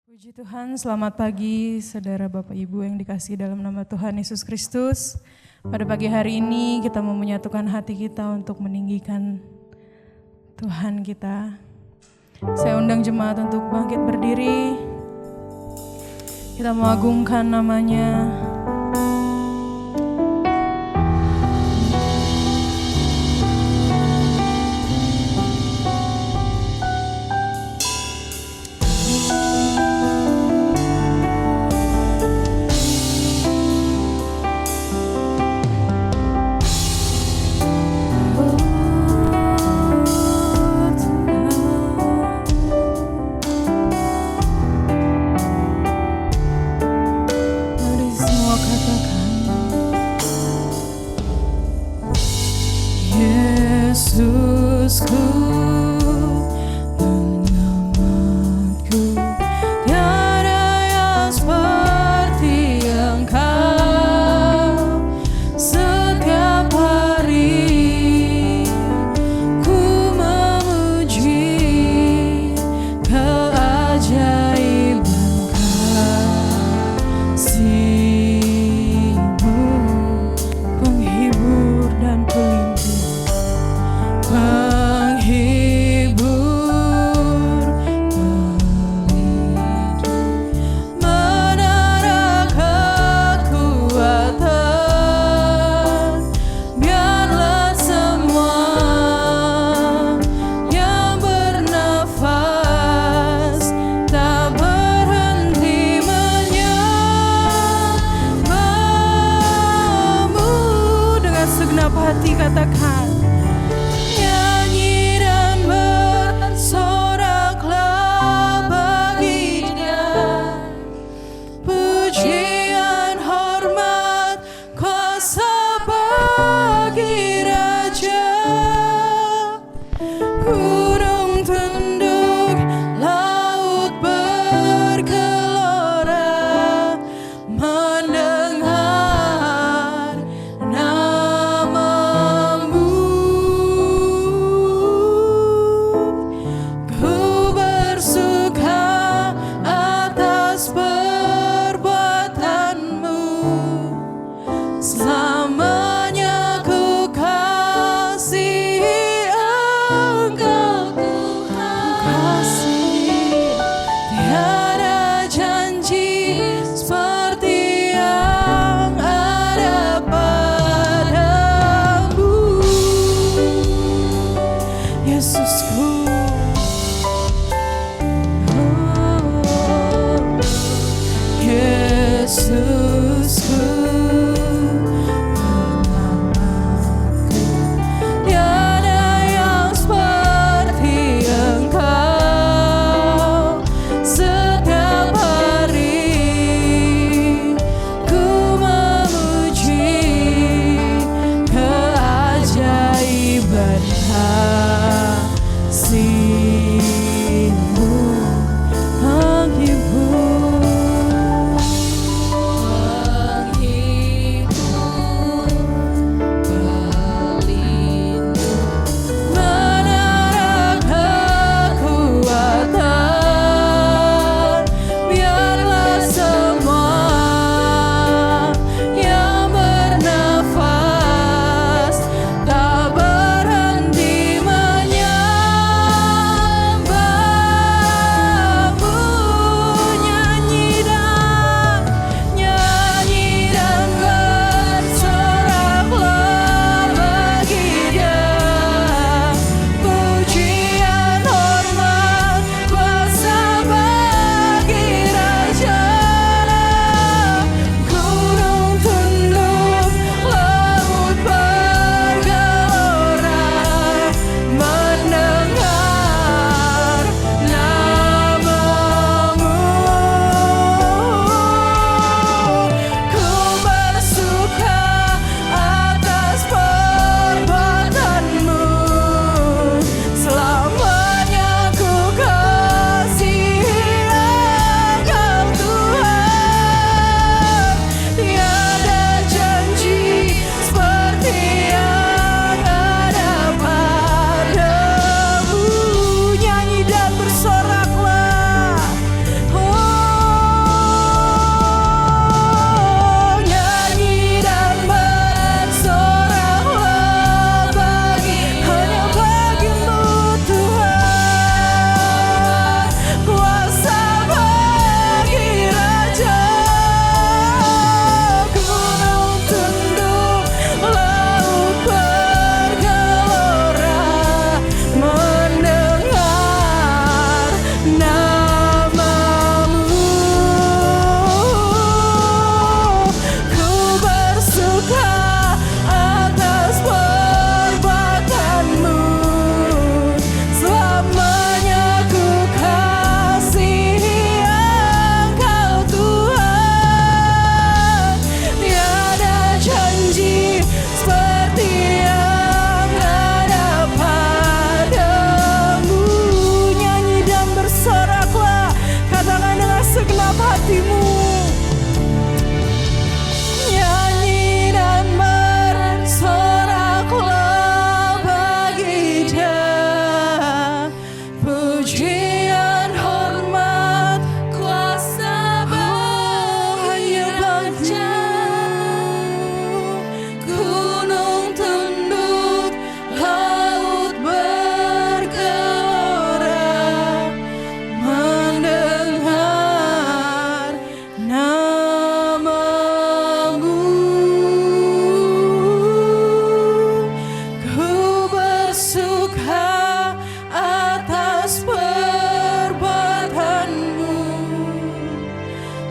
Puji Tuhan, selamat pagi saudara Bapak Ibu yang dikasihi dalam nama Tuhan Yesus Kristus. Pada pagi hari ini kita mau menyatukan hati kita untuk meninggikan Tuhan kita. Saya undang jemaat untuk bangkit berdiri. Kita mau agungkan namanya. There is no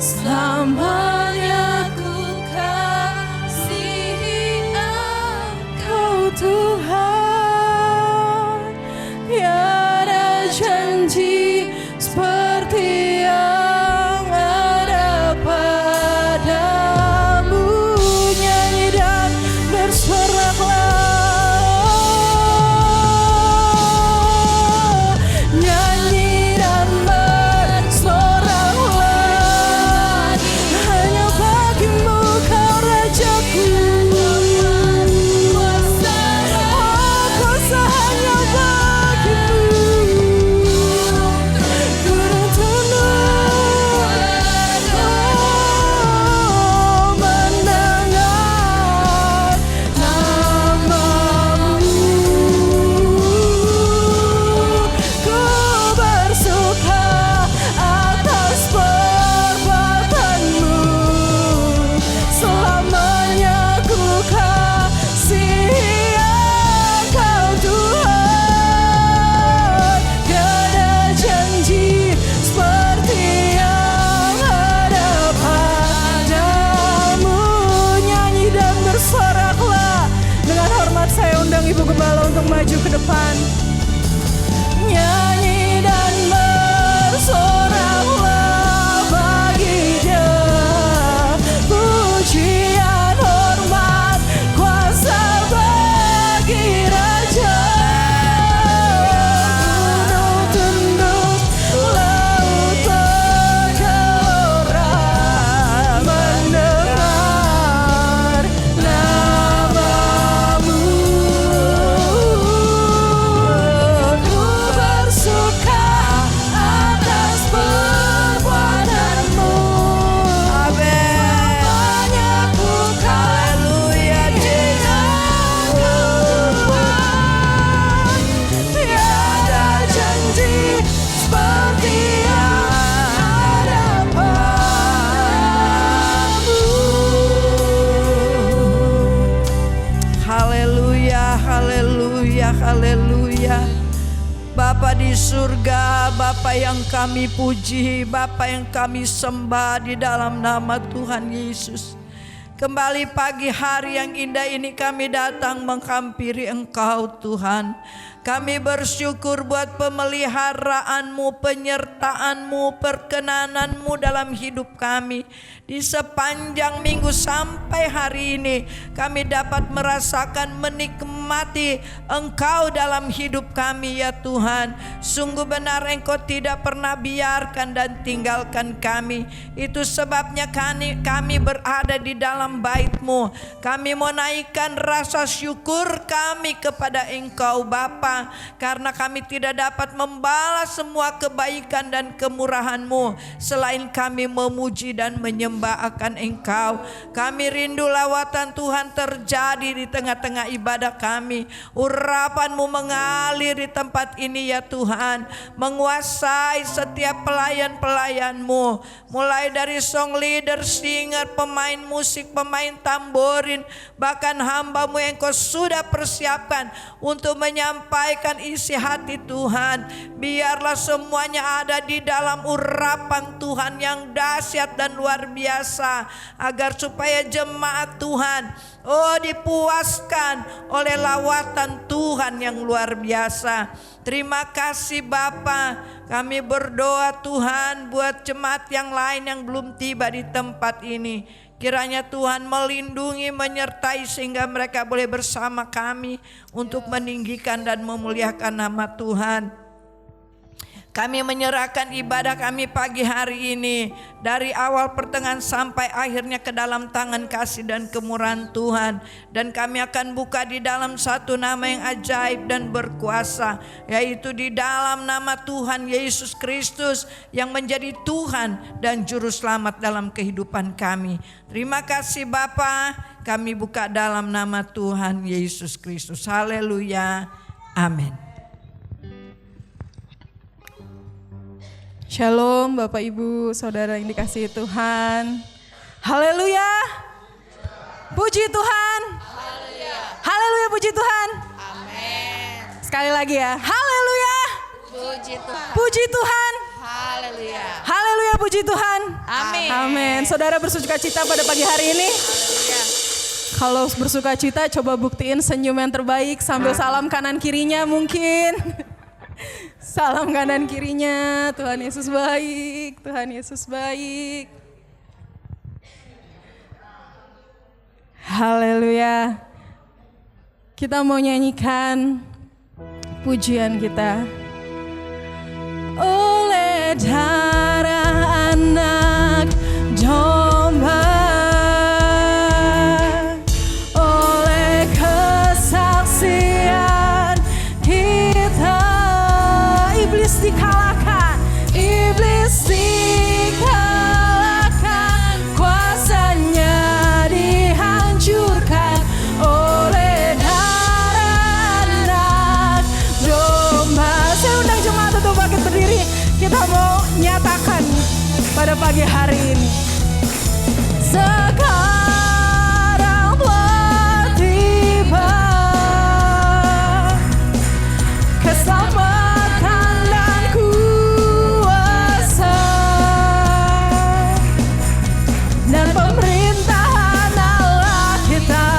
Selamanya ku kasihi Engkau Tuhan. Tiada janji seperti yang ada padamu. Nyanyi dan bersoraklah, nyanyi dan bersoraklah, hanya bagimu kau Rajaku. Kuasa hanya bagimu, gunung tunduk mendengar namamu. Ku bersuka atas perbuatanmu, selamanya ku kasihi Engkau Tuhan. Tiada janji seperti yang ada padamu. Nyanyi dan bersoraklah. Dengan hormat saya undang Ibu Gembala untuk maju ke depan. Nyanyi dan bersoraklah bagi Dia, pujian, hormat, kuasa bagi Raja. Gunung tunduk, laut bergelora mendengar namamu. Ku bersuka atas perbuatanmu. Selamanya ku kasihi Tuhan. Tiada janji seperti yang ada padamu. Haleluya, haleluya, haleluya. Bapa di surga, Bapa yang kami puji, Bapa yang kami sembah di dalam nama Tuhan Yesus. Kembali pagi hari yang indah ini kami datang menghampiri Engkau Tuhan. Kami bersyukur buat pemeliharaanmu, penyertaanmu, perkenananmu dalam hidup kami. Di sepanjang minggu sampai hari ini kami dapat merasakan, menikmati Engkau dalam hidup kami ya Tuhan. Sungguh benar Engkau tidak pernah biarkan dan tinggalkan kami. Itu sebabnya kami berada di dalam bait-Mu. Kami mau naikkan rasa syukur kami kepada Engkau Bapa, karena kami tidak dapat membalas semua kebaikan dan kemurahan-Mu selain kami memuji dan menyembah akan Engkau. Kami rindu lawatan Tuhan terjadi di tengah-tengah ibadah kami. Urapan-Mu mengalir di tempat ini ya Tuhan, menguasai setiap pelayan-pelayan-Mu, mulai dari song leader, singer, pemain musik, pemain tamborin, bahkan hamba-Mu yang Kau sudah persiapkan untuk menyampaikan isi hati Tuhan. Biarlah semuanya ada di dalam urapan Tuhan yang dahsyat dan luar biasa, agar supaya jemaat Tuhan dipuaskan oleh lawatan Tuhan yang luar biasa. Terima kasih Bapa. Kami berdoa Tuhan buat jemaat yang lain yang belum tiba di tempat ini. Kiranya Tuhan melindungi, menyertai sehingga mereka boleh bersama kami untuk meninggikan dan memuliakan nama Tuhan. Kami menyerahkan ibadah kami pagi hari ini dari awal pertengahan sampai akhirnya ke dalam tangan kasih dan kemurahan Tuhan. Dan kami akan buka di dalam satu nama yang ajaib dan berkuasa, yaitu di dalam nama Tuhan Yesus Kristus yang menjadi Tuhan dan Juru Selamat dalam kehidupan kami. Terima kasih Bapa, kami buka dalam nama Tuhan Yesus Kristus. Haleluya, amin. Shalom Bapak Ibu Saudara yang dikasihi Tuhan. Haleluya. Puji Tuhan. Haleluya, puji Tuhan. Amin. Sekali lagi ya. Haleluya. Puji Tuhan. Puji Tuhan. Haleluya. Haleluya, puji Tuhan. Amin. Amin. Saudara bersuka cita pada pagi hari ini? Haleluya. Kalau bersuka cita coba buktiin senyum yang terbaik sambil salam kanan kirinya mungkin. Salam kanan kirinya. Tuhan Yesus baik. Tuhan Yesus baik. Haleluya. Kita mau nyanyikan pujian kita. Oleh darah anak domba, oleh kesaksian kita, iblis dikalahkan, iblis dikalahkan, kuasanya dihancurkan oleh darah anak domba. Saya undang jemaat untuk bangkit berdiri. Kita mau nyatakan pada pagi hari ini. Sekarang telah tiba keselamatan dan kuasa dan pemerintahan Allah kita,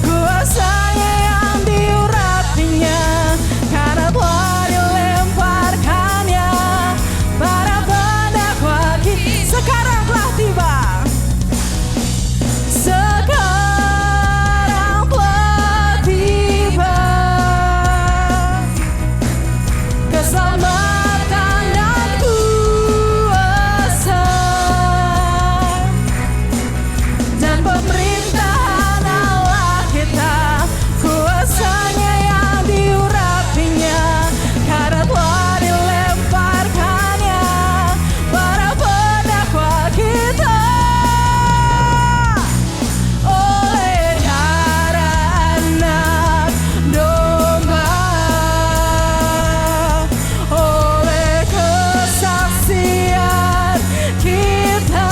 kuasanya yang diurapinya, karena telah dilemparkannya para pendakwa kita. Sekarang telah tiba. Sekarang telah tiba keselamatan dan kuasa dan pemerintahan Allah kita, kuasanya yang diurapinya, karena telah dilemparkannya para pendakwa kita. Oleh darah anak domba, oleh kesaksian kita,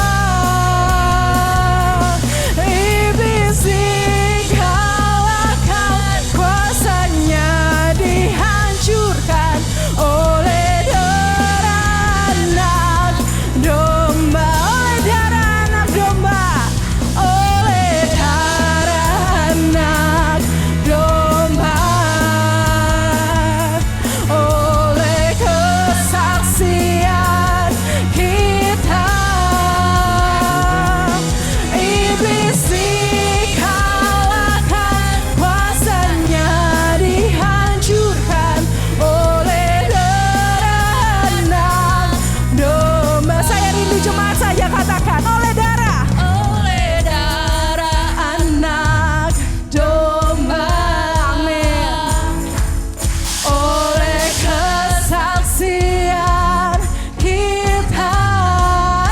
iblis dikalahkan, kuasanya dihancurkan oleh darah anak domba, oleh darah anak domba, oleh darah anak domba, oleh kesaksian kita, iblis dikalahkan, kuasanya dihancurkan oleh darah anak domba. Saya rindu jemaat saja katakan oleh darah anak domba. Amin. Oleh kesaksian kita,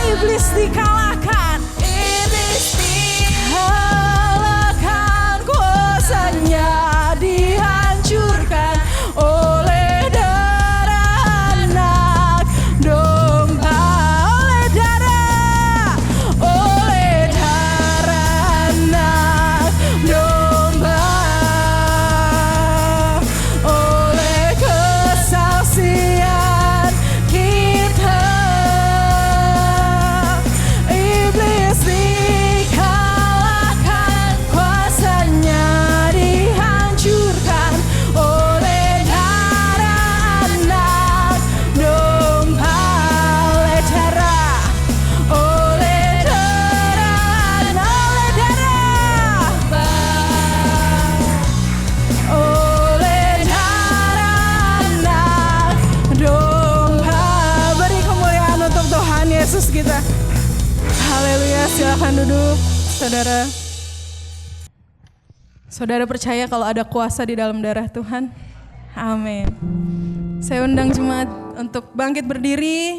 iblis dikalahkan, kuasanya dihancurkan oleh darah anak domba, oleh darah anak domba, oleh kesaksian kita, iblis dikalahkan, kuasanya dihancurkan oleh darah anak domba, oleh darah anak domba. Beri kemuliaan untuk Tuhan Yesus kita. Haleluya, silakan duduk, saudara. Saudara percaya kalau ada kuasa di dalam darah Tuhan? Amin. Saya undang jemaat untuk bangkit berdiri.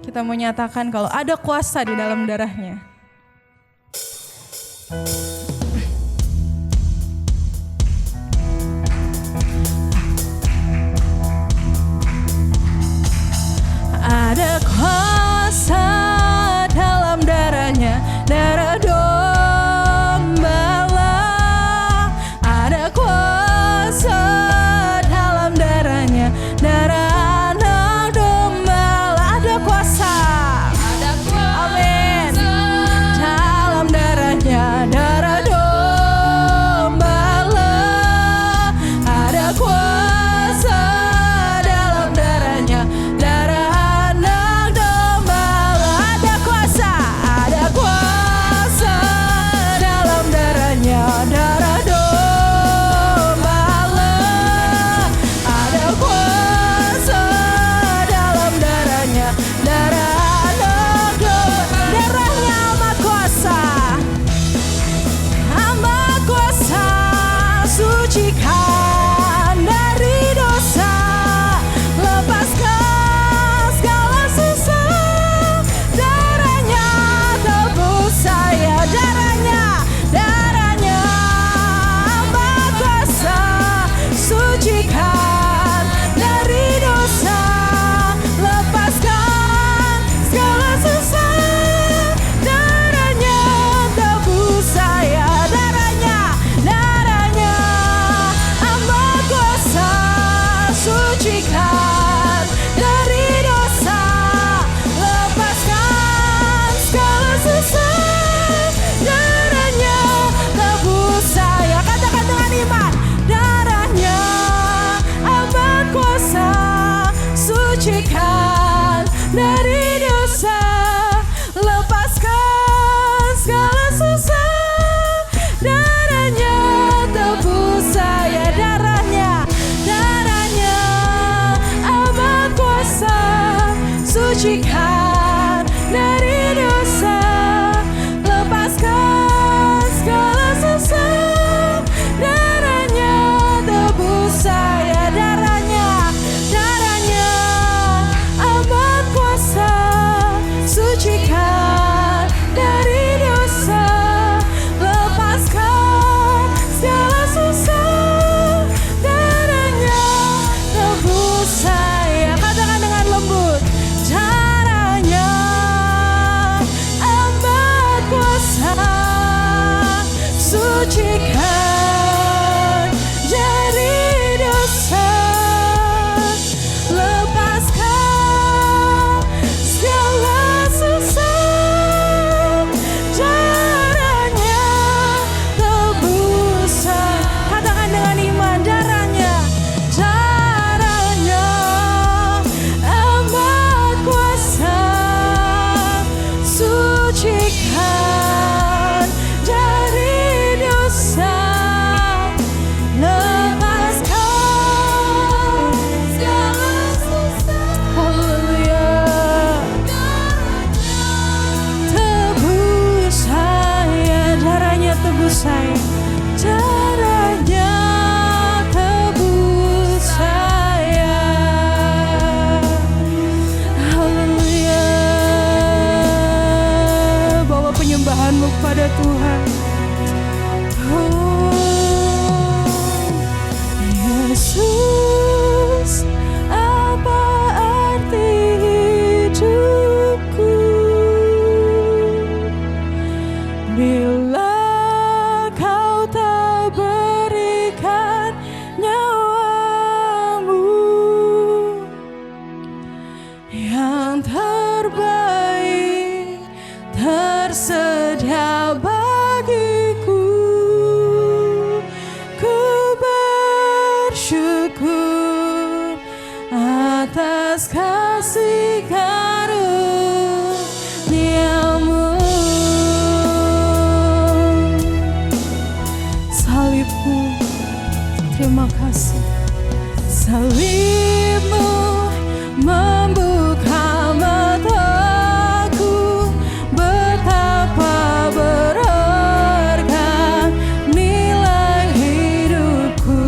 Kita mau nyatakan kalau ada kuasa di dalam darahnya. Ada kuasa dalam darahnya, darah domba lah. Ada kuasa dalam darahnya, darah anak domba lah. Ada kuasa saya, caranya tebus saya. Haleluya. Bawa penyembahanmu kepada Tuhan. Oh Yesus, apa arti hidupku bila kau tak berikan nyawamu yang terbaik tersedia bagiku. Ku bersyukur atas kasih karunia-Mu. Salibmu, terima kasih. Salibmu membuka mataku, betapa berharga nilai hidupku.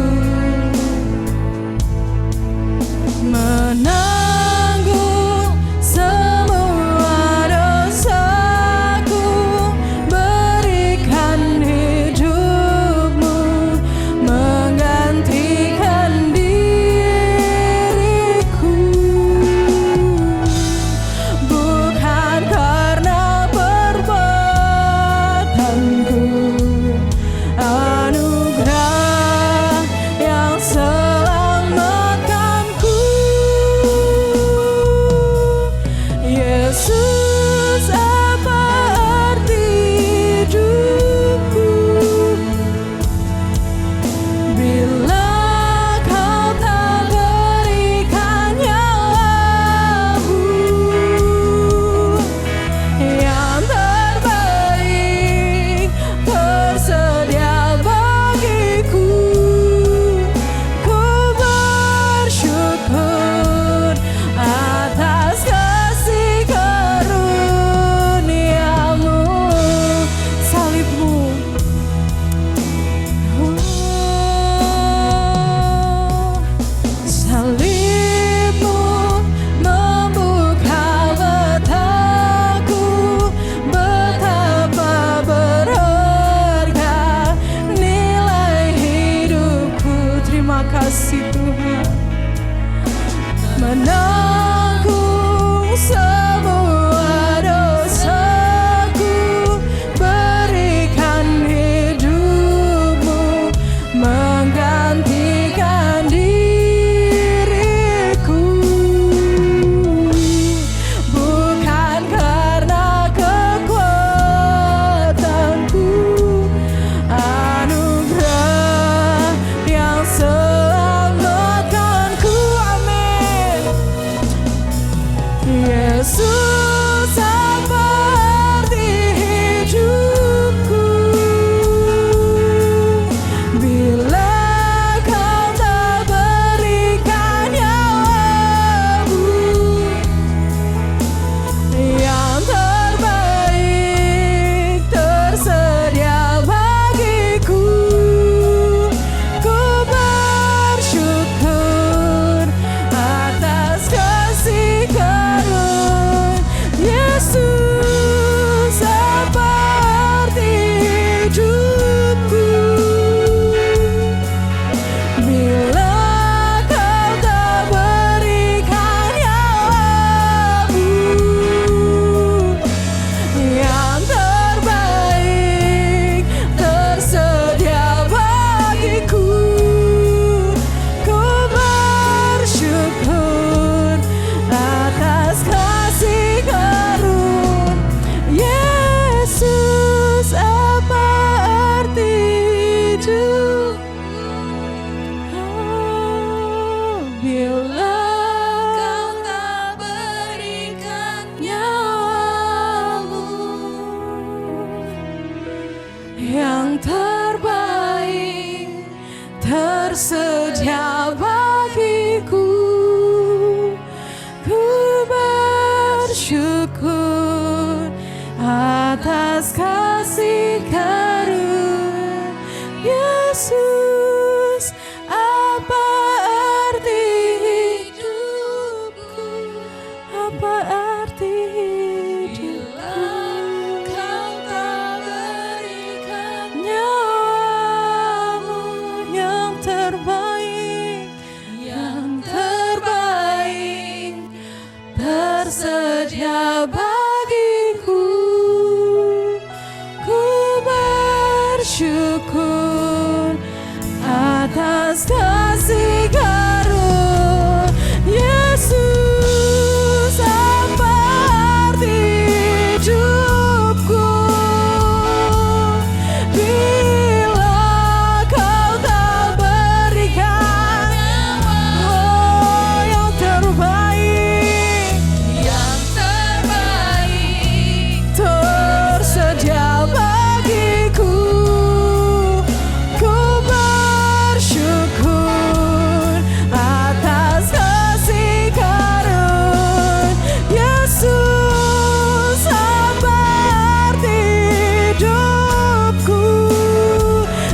Menanggung semua dosaku, berikan hidupmu, menggantikan diriku. Bukan karena perbuatanku, anugerah yang selamatkanku. Yesus, apa arti hidupku bila kau tak berikan nyawamu yang terbaik tersedia bagiku. Ku bersyukur atas kasih karunia-Mu. Salibmu, salibmu membuka mataku, betapa berharga nilai hidupku. Terima kasih Tuhan. Menanggung semua dosaku, berikan hidupmu, menggantikan diriku. Bukan karena kekuatanku, anugerah yang selamatkanku. Amin. Yesus, apa arti hidupku bila kau tak berikan nyawamu yang terbaik tersedia bagiku. Ku bersyukur atas kasih karunia. Yesus, apa arti hidupku bila kau tak berikan nyawamu yang terbaik tersedia bagiku. Ku bersyukur atas kasih karunia. Yesus, apa arti hidup bila kau tak berikan nyawamu yang terbaik tersedia bagiku. Ku bersyukur atas kasih karunia. Yesus, apa arti hidupku? Apa arti hidupku? Kau tak berikan nyawamu yang terbaik, tersedia bagiku. Ku bersyukur atas kasih karunia Yesus, apa arti hidupku bila kau tak berikan yang terbaik, tersedia bagiku. Ku bersyukur atas kasih karunia Yesus, apa arti hidupku.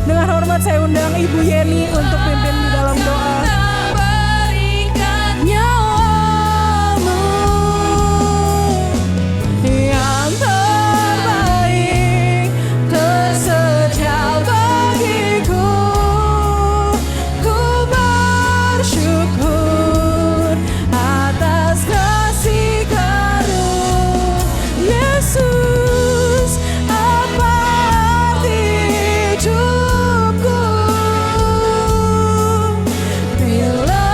Dengan hormat saya undang Ibu Yeni untuk pimpin di dalam doa. Nyawamu yang terbaik tersedia bagiku. Ku bersyukur atas kasih karunia Yesus, apa arti hidupku bila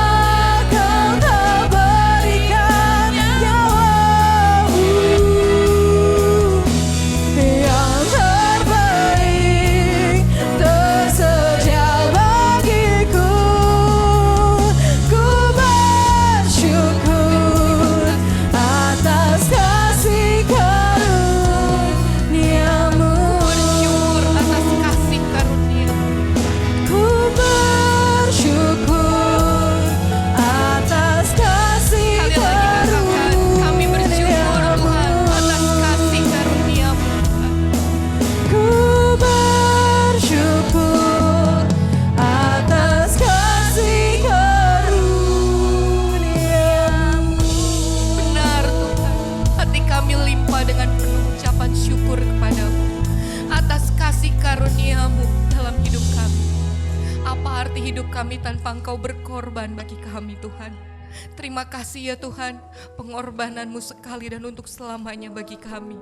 kau tak berikan nyawamu yang terbaik tersedia bagiku. Ku bersyukur atas kasih karuniamu. Bersyukur atas kasih karunia. Ku bersyukur atas kasih Sekali lagi katakan, kami bersyukur Tuhan atas kasih karunia-Mu. Ku bersyukur atas kasih karuniamu. Benar Tuhan, hati kami limpah dengan penuh ucapan syukur kepadamu atas kasih karunia-Mu dalam hidup kami. Apa arti hidup kami tanpa Engkau berkorban bagi kami Tuhan? Terima kasih ya Tuhan, pengorbanan-Mu sekali dan untuk selamanya bagi kami.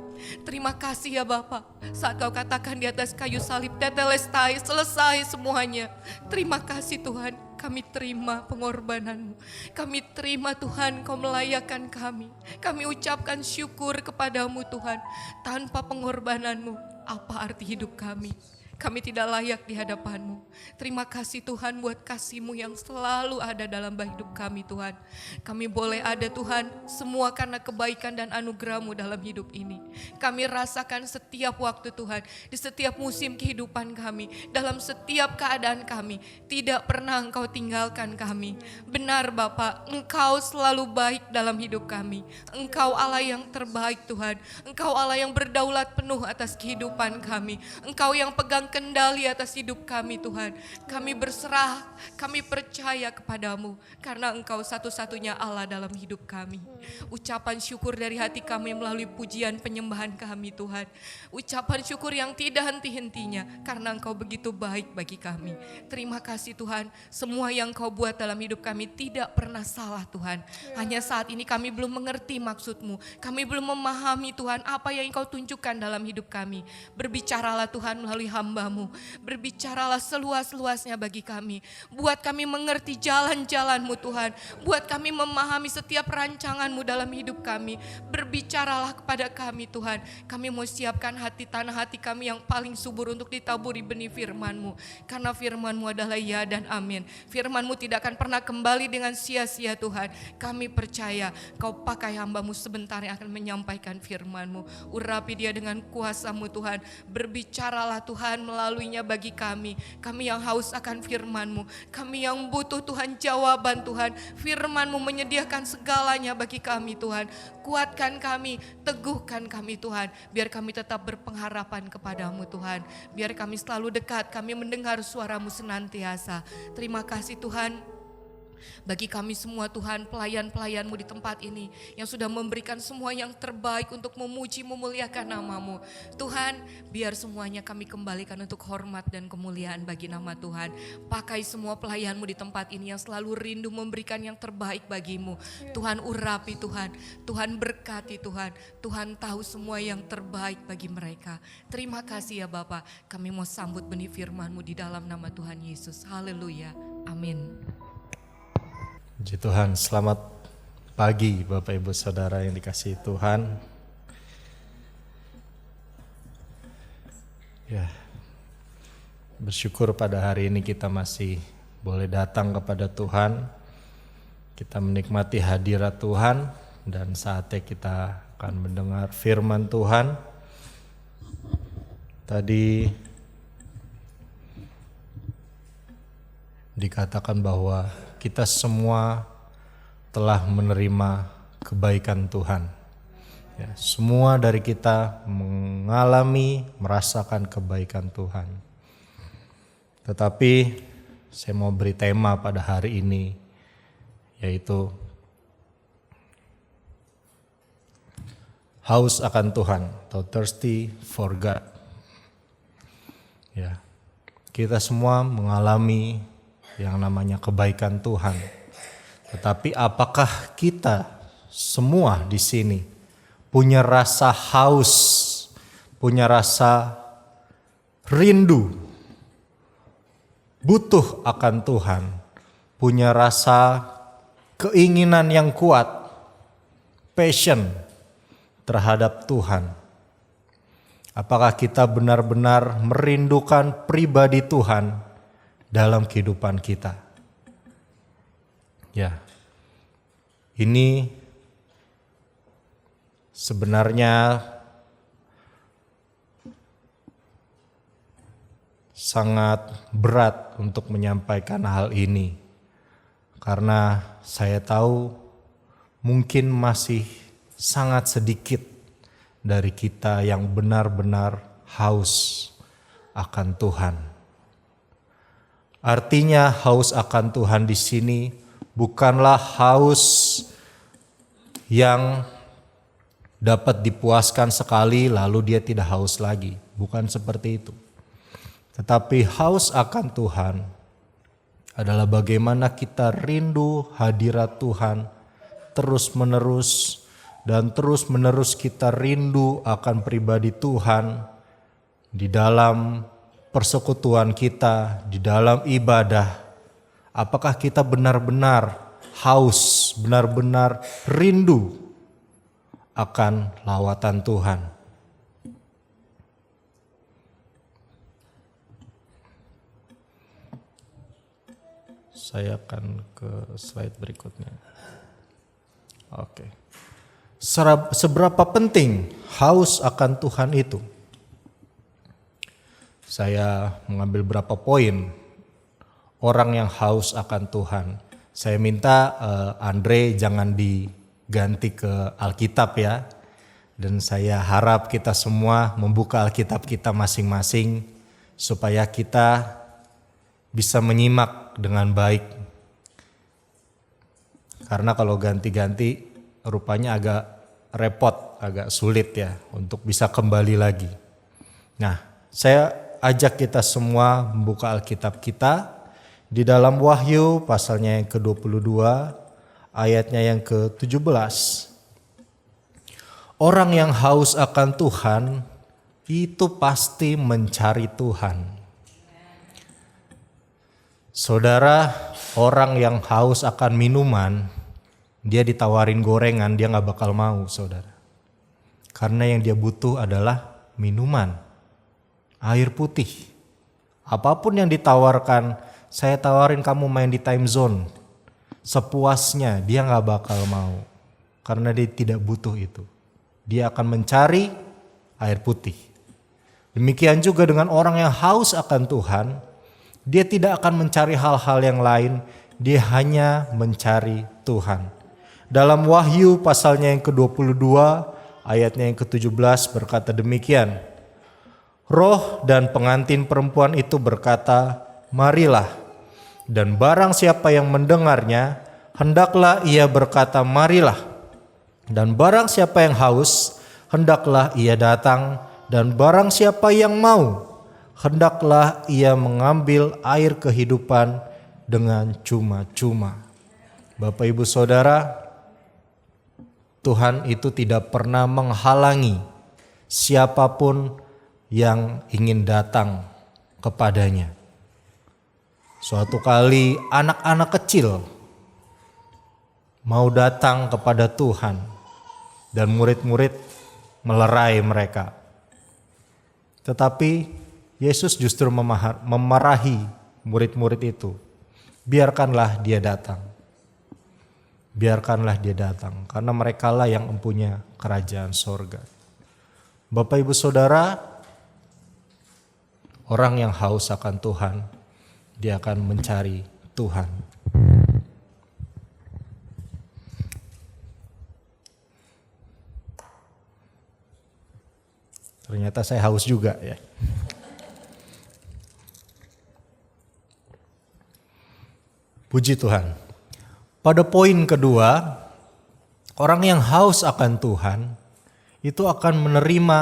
Terima kasih ya Bapa, saat Kau katakan di atas kayu salib, tetelestai, selesai semuanya. Terima kasih Tuhan, kami terima pengorbanan-Mu. Kami terima Tuhan, Kau melayakkan kami. Kami ucapkan syukur kepadamu Tuhan. Tanpa pengorbanan-Mu, apa arti hidup kami? Kami tidak layak di hadapan-Mu. Terima kasih Tuhan buat kasih-Mu yang selalu ada dalam hidup kami Tuhan. Kami boleh ada Tuhan, semua karena kebaikan dan anugerah-Mu dalam hidup ini. Kami rasakan setiap waktu Tuhan, di setiap musim kehidupan kami, dalam setiap keadaan kami, tidak pernah Engkau tinggalkan kami. Benar Bapa, Engkau selalu baik dalam hidup kami. Engkau Allah yang terbaik Tuhan. Engkau Allah yang berdaulat penuh atas kehidupan kami. Engkau yang pegang kendali atas hidup kami Tuhan. Kami berserah, kami percaya kepadamu karena Engkau satu-satunya Allah dalam hidup kami. Ucapan syukur dari hati kami melalui pujian penyembahan kami Tuhan. Ucapan syukur yang tidak henti-hentinya karena Engkau begitu baik bagi kami. Terima kasih Tuhan, semua yang Kau buat dalam hidup kami tidak pernah salah Tuhan. Hanya saat ini kami belum mengerti maksud-Mu. Kami belum memahami Tuhan apa yang Engkau tunjukkan dalam hidup kami. Berbicaralah Tuhan melalui hamba-Mu. Berbicaralah seluas-luasnya bagi kami. Buat kami mengerti jalan-jalan-Mu Tuhan. Buat kami memahami setiap rancangan-Mu dalam hidup kami. Berbicaralah kepada kami Tuhan. Kami mau siapkan hati, tanah hati kami yang paling subur untuk ditaburi benih firman-Mu. Karena firman-Mu adalah ya dan amin. Firman-Mu tidak akan pernah kembali dengan sia-sia Tuhan. Kami percaya Kau pakai hamba-Mu sebentar yang akan menyampaikan firman-Mu. Urapi dia dengan kuasa-Mu Tuhan. Berbicaralah Tuhan melaluinya bagi kami. Kami yang haus akan firman-Mu, kami yang butuh Tuhan jawaban Tuhan. Firman-Mu menyediakan segalanya bagi kami Tuhan. Kuatkan kami, teguhkan kami Tuhan, biar kami tetap berpengharapan kepadamu Tuhan. Biar kami selalu dekat, kami mendengar suara-Mu senantiasa. Terima kasih Tuhan. Bagi kami semua Tuhan, pelayan-pelayan-Mu di tempat ini yang sudah memberikan semua yang terbaik untuk memuji memuliakan nama-Mu. Tuhan, biar semuanya kami kembalikan untuk hormat dan kemuliaan bagi nama Tuhan. Pakai semua pelayan-Mu di tempat ini yang selalu rindu memberikan yang terbaik bagi-Mu. Tuhan urapi Tuhan, Tuhan berkati Tuhan, Tuhan tahu semua yang terbaik bagi mereka. Terima kasih ya Bapa, kami mau sambut benih firman-Mu di dalam nama Tuhan Yesus. Haleluya, amin. Puji Tuhan, selamat pagi Bapak Ibu Saudara yang dikasihi Tuhan. Ya, bersyukur pada hari ini kita masih boleh datang kepada Tuhan. Kita menikmati hadirat Tuhan dan saatnya kita akan mendengar firman Tuhan. Tadi dikatakan bahwa kita semua telah menerima kebaikan Tuhan. Ya, semua dari kita mengalami, merasakan kebaikan Tuhan. Tetapi saya mau beri tema pada hari ini, yaitu haus akan Tuhan atau thirsty for God. Ya, kita semua mengalami yang namanya kebaikan Tuhan. Tetapi apakah kita semua di sini punya rasa haus, punya rasa rindu, butuh akan Tuhan, punya rasa keinginan yang kuat, passion terhadap Tuhan? Apakah kita benar-benar merindukan pribadi Tuhan dalam kehidupan kita? Ya, ini sebenarnya sangat berat untuk menyampaikan hal ini, karena saya tahu mungkin masih sangat sedikit dari kita yang benar-benar haus akan Tuhan. Artinya haus akan Tuhan di sini bukanlah haus yang dapat dipuaskan sekali lalu dia tidak haus lagi. Bukan seperti itu. Tetapi haus akan Tuhan adalah bagaimana kita rindu hadirat Tuhan terus menerus, dan terus menerus kita rindu akan pribadi Tuhan di dalam persekutuan kita, di dalam ibadah. Apakah kita benar-benar haus, benar-benar rindu akan lawatan Tuhan? Saya akan ke slide berikutnya. Oke. Seberapa penting haus akan Tuhan itu? Saya mengambil beberapa poin orang yang haus akan Tuhan. Saya minta Andre jangan diganti ke Alkitab ya. Dan saya harap kita semua membuka Alkitab kita masing-masing supaya kita bisa menyimak dengan baik. Karena kalau ganti-ganti rupanya agak repot, agak sulit ya untuk bisa kembali lagi. Nah, saya ajak kita semua membuka Alkitab kita di dalam Wahyu pasalnya yang ke-22, ayatnya yang ke-17. Orang yang haus akan Tuhan itu pasti mencari Tuhan. Saudara, orang yang haus akan minuman, dia ditawarin gorengan, dia gak bakal mau saudara. Karena yang dia butuh adalah minuman, air putih. Apapun yang ditawarkan, saya tawarin kamu main di time zone, sepuasnya dia gak bakal mau. Karena dia tidak butuh itu. Dia akan mencari air putih. Demikian juga dengan orang yang haus akan Tuhan, dia tidak akan mencari hal-hal yang lain, dia hanya mencari Tuhan. Dalam Wahyu pasalnya yang ke-22, ayatnya yang ke-17 berkata demikian. Roh dan pengantin perempuan itu berkata, marilah. Dan barang siapa yang mendengarnya, hendaklah ia berkata, marilah. Dan barang siapa yang haus, hendaklah ia datang. Dan barang siapa yang mau, hendaklah ia mengambil air kehidupan dengan cuma-cuma. Bapak Ibu Saudara, Tuhan itu tidak pernah menghalangi siapapun yang ingin datang kepadanya. Suatu kali anak-anak kecil mau datang kepada Tuhan dan murid-murid melerai mereka. Tetapi Yesus justru memarahi murid-murid itu. Biarkanlah dia datang. Biarkanlah dia datang, karena merekalah yang mempunyai kerajaan sorga. Bapak Ibu Saudara, orang yang haus akan Tuhan, dia akan mencari Tuhan. Ternyata saya haus juga ya. Puji Tuhan. Pada poin kedua, orang yang haus akan Tuhan itu akan menerima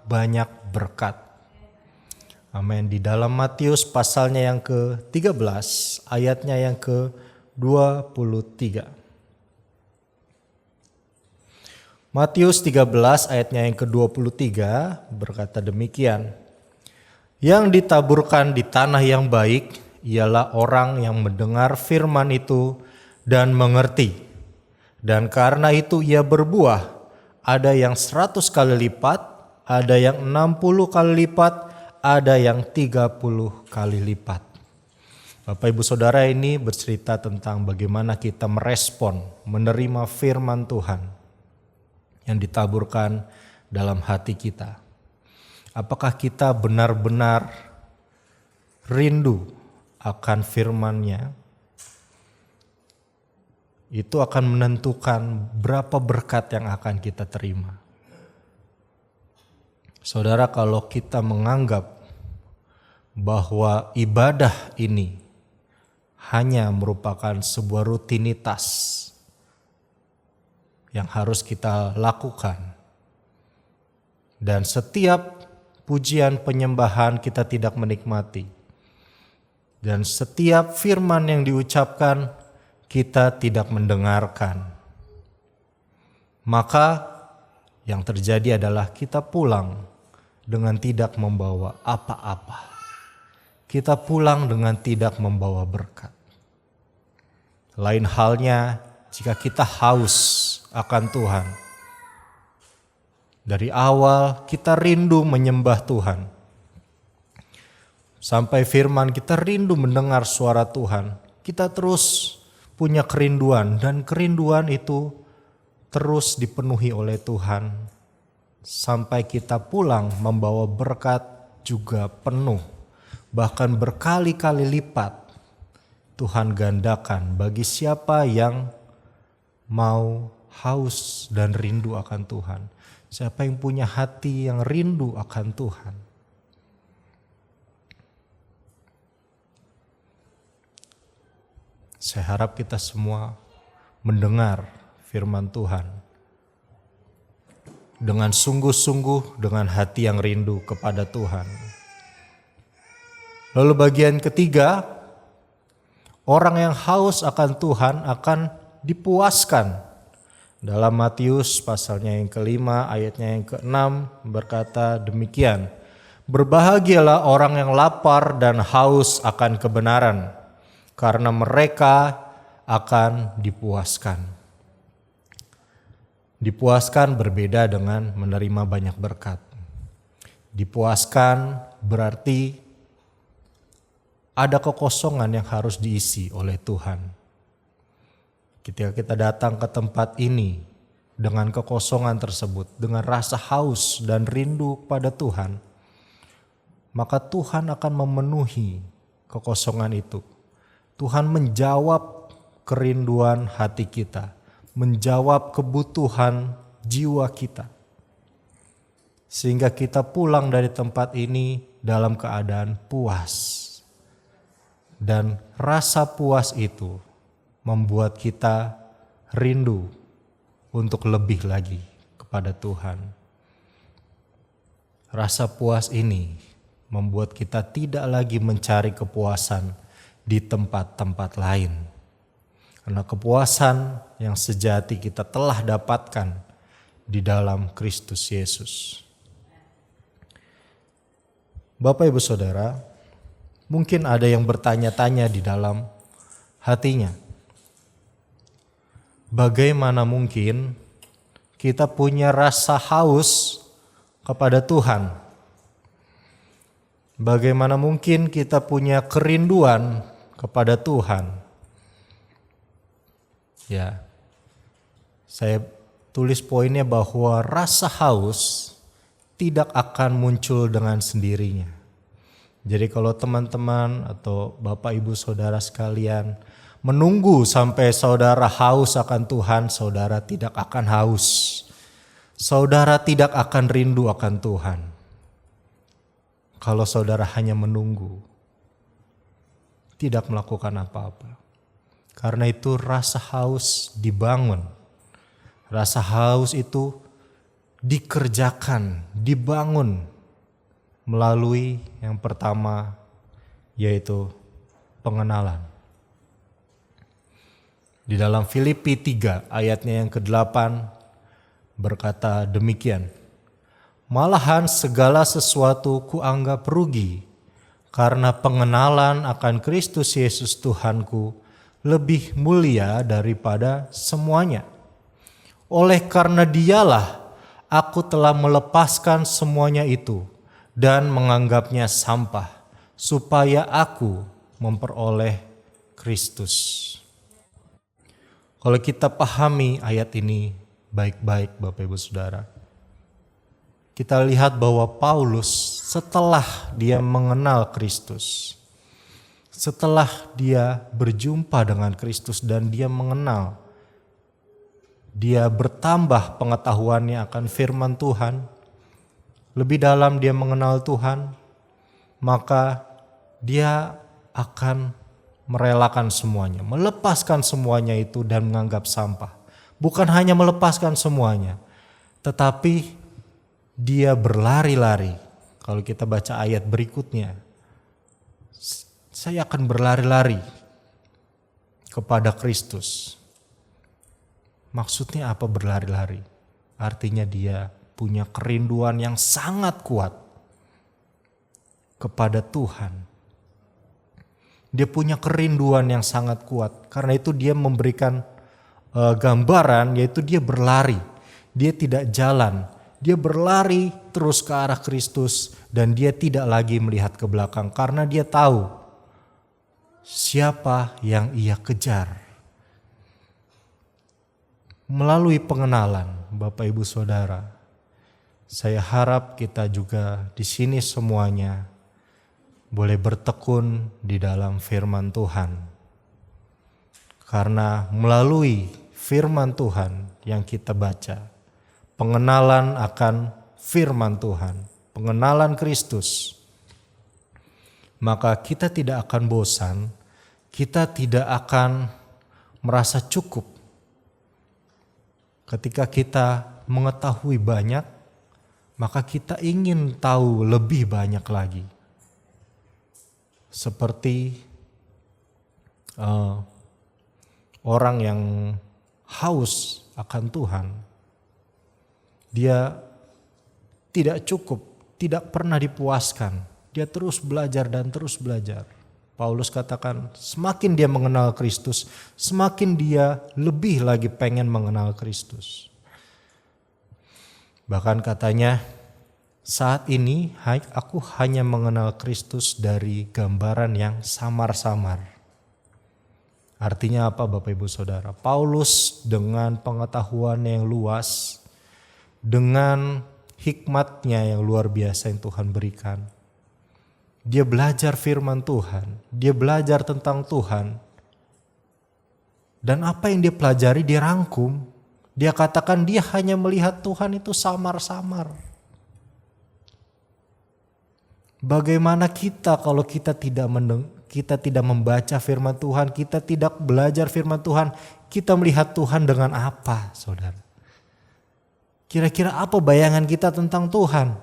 banyak berkat. Amin. Di dalam Matius pasalnya yang ke-13, ayatnya yang ke-23. Matius 13 ayatnya yang ke-23 berkata demikian. Yang ditaburkan di tanah yang baik ialah orang yang mendengar firman itu dan mengerti. Dan karena itu ia berbuah, ada yang 100 kali lipat, ada yang 60 kali lipat, ada yang 30 kali lipat. Bapak Ibu Saudara, ini bercerita tentang bagaimana kita merespon, menerima firman Tuhan yang ditaburkan dalam hati kita. Apakah kita benar-benar rindu akan firman-Nya? Itu akan menentukan berapa berkat yang akan kita terima. Saudara, kalau kita menganggap bahwa ibadah ini hanya merupakan sebuah rutinitas yang harus kita lakukan, dan setiap pujian penyembahan kita tidak menikmati, dan setiap firman yang diucapkan kita tidak mendengarkan, maka yang terjadi adalah kita pulang dengan tidak membawa apa-apa. Kita pulang dengan tidak membawa berkat. Lain halnya jika kita haus akan Tuhan. Dari awal kita rindu menyembah Tuhan. Sampai firman kita rindu mendengar suara Tuhan. Kita terus punya kerinduan, dan kerinduan itu terus dipenuhi oleh Tuhan. Sampai kita pulang membawa berkat juga penuh. Bahkan berkali-kali lipat Tuhan gandakan bagi siapa yang mau haus dan rindu akan Tuhan. Siapa yang punya hati yang rindu akan Tuhan. Saya harap kita semua mendengar firman Tuhan dengan sungguh-sungguh, dengan hati yang rindu kepada Tuhan. Lalu bagian ketiga, orang yang haus akan Tuhan akan dipuaskan. Dalam Matius pasalnya yang ke-5 ayatnya yang ke-6 berkata demikian. Berbahagialah orang yang lapar dan haus akan kebenaran, karena mereka akan dipuaskan. Dipuaskan berbeda dengan menerima banyak berkat. Dipuaskan berarti ada kekosongan yang harus diisi oleh Tuhan. Ketika kita datang ke tempat ini dengan kekosongan tersebut, dengan rasa haus dan rindu kepada Tuhan, maka Tuhan akan memenuhi kekosongan itu. Tuhan menjawab kerinduan hati kita, menjawab kebutuhan jiwa kita. Sehingga kita pulang dari tempat ini dalam keadaan puas. Dan rasa puas itu membuat kita rindu untuk lebih lagi kepada Tuhan. Rasa puas ini membuat kita tidak lagi mencari kepuasan di tempat-tempat lain. Karena kepuasan yang sejati kita telah dapatkan di dalam Kristus Yesus. Bapak Ibu Saudara, mungkin ada yang bertanya-tanya di dalam hatinya. Bagaimana mungkin kita punya rasa haus kepada Tuhan? Bagaimana mungkin kita punya kerinduan kepada Tuhan? Ya, saya tulis poinnya bahwa rasa haus tidak akan muncul dengan sendirinya. Jadi kalau teman-teman atau Bapak Ibu Saudara sekalian menunggu sampai saudara haus akan Tuhan, saudara tidak akan haus. Saudara tidak akan rindu akan Tuhan. Kalau saudara hanya menunggu, tidak melakukan apa-apa. Karena itu rasa haus dibangun. Rasa haus itu dikerjakan, dibangun melalui yang pertama yaitu pengenalan. Di dalam Filipi 3 ayatnya yang ke-8 berkata demikian. Malahan segala sesuatu kuanggap rugi karena pengenalan akan Kristus Yesus Tuhanku lebih mulia daripada semuanya. Oleh karena dialah aku telah melepaskan semuanya itu dan menganggapnya sampah supaya aku memperoleh Kristus. Kalau kita pahami ayat ini baik-baik Bapak Ibu Saudara, kita lihat bahwa Paulus setelah dia mengenal Kristus, setelah dia berjumpa dengan Kristus dan dia mengenal, dia bertambah pengetahuannya akan firman Tuhan, lebih dalam dia mengenal Tuhan, maka dia akan merelakan semuanya, melepaskan semuanya itu dan menganggap sampah. Bukan hanya melepaskan semuanya, tetapi dia berlari-lari. Kalau kita baca ayat berikutnya, saya akan berlari-lari kepada Kristus. Maksudnya apa berlari-lari? Artinya dia punya kerinduan yang sangat kuat kepada Tuhan. Dia punya kerinduan yang sangat kuat. Karena itu dia memberikan gambaran, yaitu dia berlari. Dia tidak jalan. Dia berlari terus ke arah Kristus dan dia tidak lagi melihat ke belakang. Karena dia tahu siapa yang ia kejar. Melalui pengenalan, Bapak Ibu Saudara, saya harap kita juga di sini semuanya boleh bertekun di dalam firman Tuhan. Karena melalui firman Tuhan yang kita baca, pengenalan akan firman Tuhan, pengenalan Kristus, maka kita tidak akan bosan, kita tidak akan merasa cukup. Ketika kita mengetahui banyak, maka kita ingin tahu lebih banyak lagi. Seperti orang yang haus akan Tuhan, dia tidak cukup, tidak pernah dipuaskan. Dia terus belajar dan terus belajar. Paulus katakan semakin dia mengenal Kristus, semakin dia lebih lagi pengen mengenal Kristus. Bahkan katanya, saat ini aku hanya mengenal Kristus dari gambaran yang samar-samar. Artinya apa Bapak Ibu Saudara? Paulus dengan pengetahuan yang luas, dengan hikmatnya yang luar biasa yang Tuhan berikan, dia belajar firman Tuhan, dia belajar tentang Tuhan. Dan apa yang dia pelajari dia rangkum. Dia katakan dia hanya melihat Tuhan itu samar-samar. Bagaimana kita kalau kita tidak membaca firman Tuhan, kita tidak belajar firman Tuhan, kita melihat Tuhan dengan apa, saudara? Kira-kira apa bayangan kita tentang Tuhan?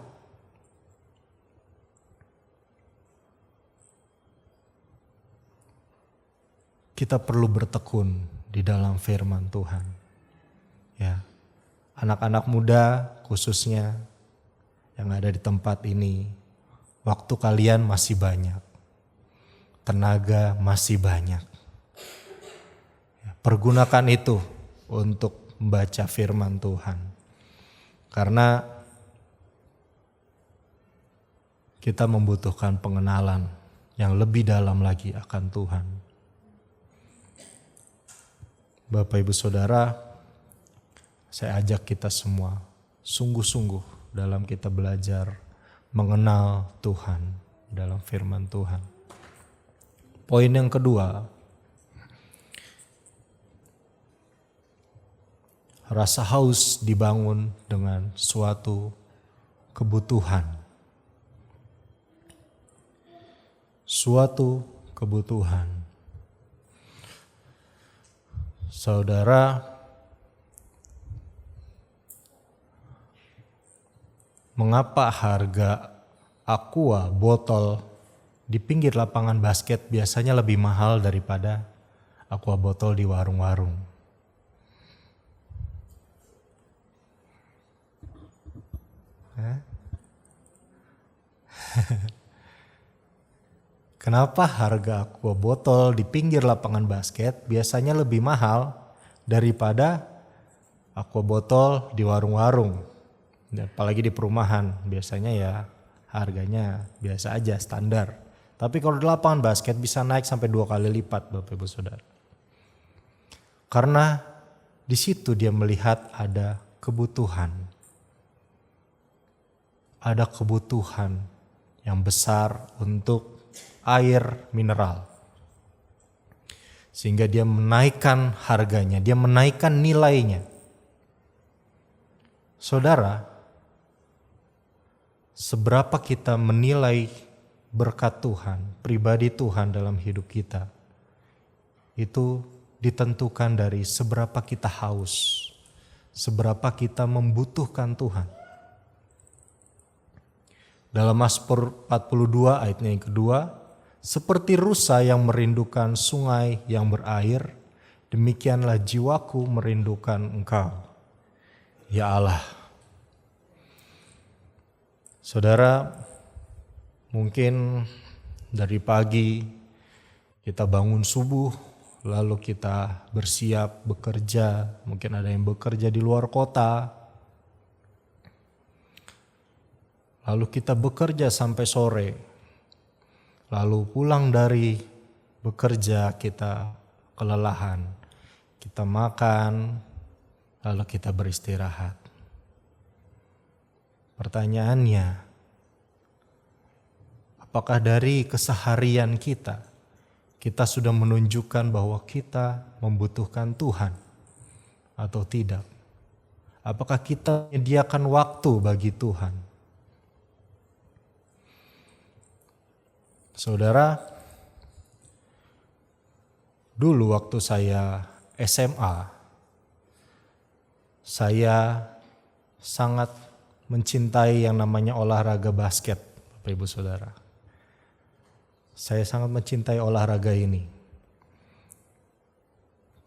Kita perlu bertekun di dalam firman Tuhan. Ya, anak-anak muda khususnya yang ada di tempat ini, waktu kalian masih banyak, tenaga masih banyak. Ya, pergunakan itu untuk membaca firman Tuhan. Karena kita membutuhkan pengenalan yang lebih dalam lagi akan Tuhan. Bapak Ibu Saudara, saya ajak kita semua sungguh-sungguh dalam kita belajar mengenal Tuhan dalam firman Tuhan. Poin yang kedua, rasa haus dibangun dengan suatu kebutuhan. Suatu kebutuhan. Saudara, mengapa harga Aqua botol di pinggir lapangan basket biasanya lebih mahal daripada Aqua botol di warung-warung? Kenapa harga Aqua botol di pinggir lapangan basket biasanya lebih mahal daripada Aqua botol di warung-warung? Apalagi di perumahan, biasanya ya harganya biasa aja, standar. Tapi kalau di lapangan basket bisa naik sampai 2 kali lipat, Bapak Ibu Saudara. Karena di situ dia melihat ada kebutuhan. Ada kebutuhan yang besar untuk air mineral. Sehingga dia menaikkan harganya, dia menaikkan nilainya. Saudara, seberapa kita menilai berkat Tuhan, pribadi Tuhan dalam hidup kita, itu ditentukan dari seberapa kita haus, seberapa kita membutuhkan Tuhan. Dalam Mazmur 42 ayatnya yang kedua, seperti rusa yang merindukan sungai yang berair, demikianlah jiwaku merindukan Engkau, ya Allah. Saudara, mungkin dari pagi kita bangun subuh, lalu kita bersiap bekerja, mungkin ada yang bekerja di luar kota, lalu kita bekerja sampai sore, lalu pulang dari bekerja kita kelelahan, kita makan, lalu kita beristirahat. Pertanyaannya, apakah dari keseharian kita sudah menunjukkan bahwa kita membutuhkan Tuhan atau tidak? Apakah kita menyediakan waktu bagi Tuhan? Saudara, dulu waktu saya SMA, saya sangat mencintai yang namanya olahraga basket, Bapak Ibu Saudara. Saya sangat mencintai olahraga ini.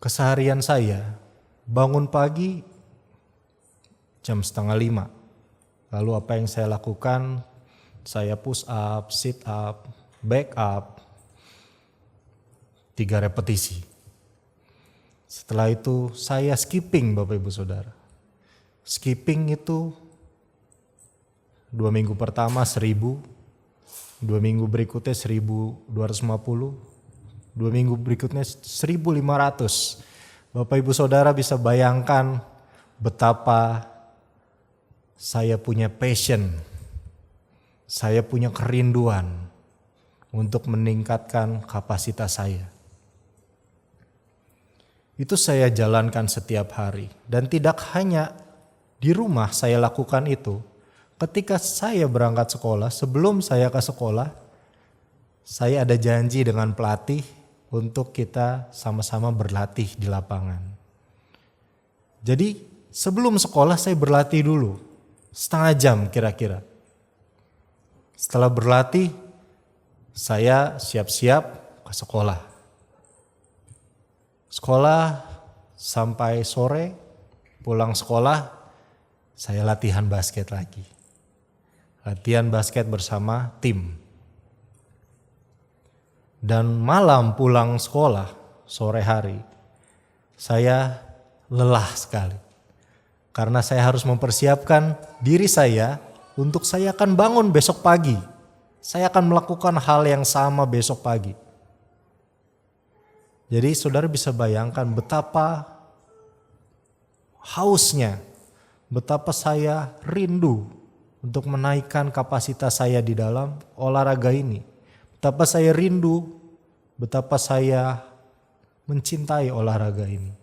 Keseharian saya, bangun pagi jam 4:30. Lalu apa yang saya lakukan? Saya push up, sit up, back up, 3 repetisi. Setelah itu saya skipping, Bapak Ibu Saudara. Skipping itu 2 minggu pertama 1000, 2 minggu berikutnya 1250, 2 minggu berikutnya 1500. Bapak Ibu Saudara bisa bayangkan betapa saya punya passion, saya punya kerinduan untuk meningkatkan kapasitas saya. Itu saya jalankan setiap hari, dan tidak hanya di rumah saya lakukan itu. Ketika saya berangkat sekolah, sebelum saya ke sekolah, saya ada janji dengan pelatih untuk kita sama-sama berlatih di lapangan. Jadi sebelum sekolah saya berlatih dulu, setengah jam kira-kira. Setelah berlatih, saya siap-siap ke sekolah. Sekolah sampai sore, pulang sekolah, saya latihan basket lagi. Latihan basket bersama tim. Dan malam pulang sekolah, sore hari, saya lelah sekali. Karena saya harus mempersiapkan diri saya untuk saya akan bangun besok pagi. Saya akan melakukan hal yang sama besok pagi. Jadi saudara bisa bayangkan betapa hausnya, betapa saya rindu untuk menaikkan kapasitas saya di dalam olahraga ini. Betapa saya rindu, betapa saya mencintai olahraga ini.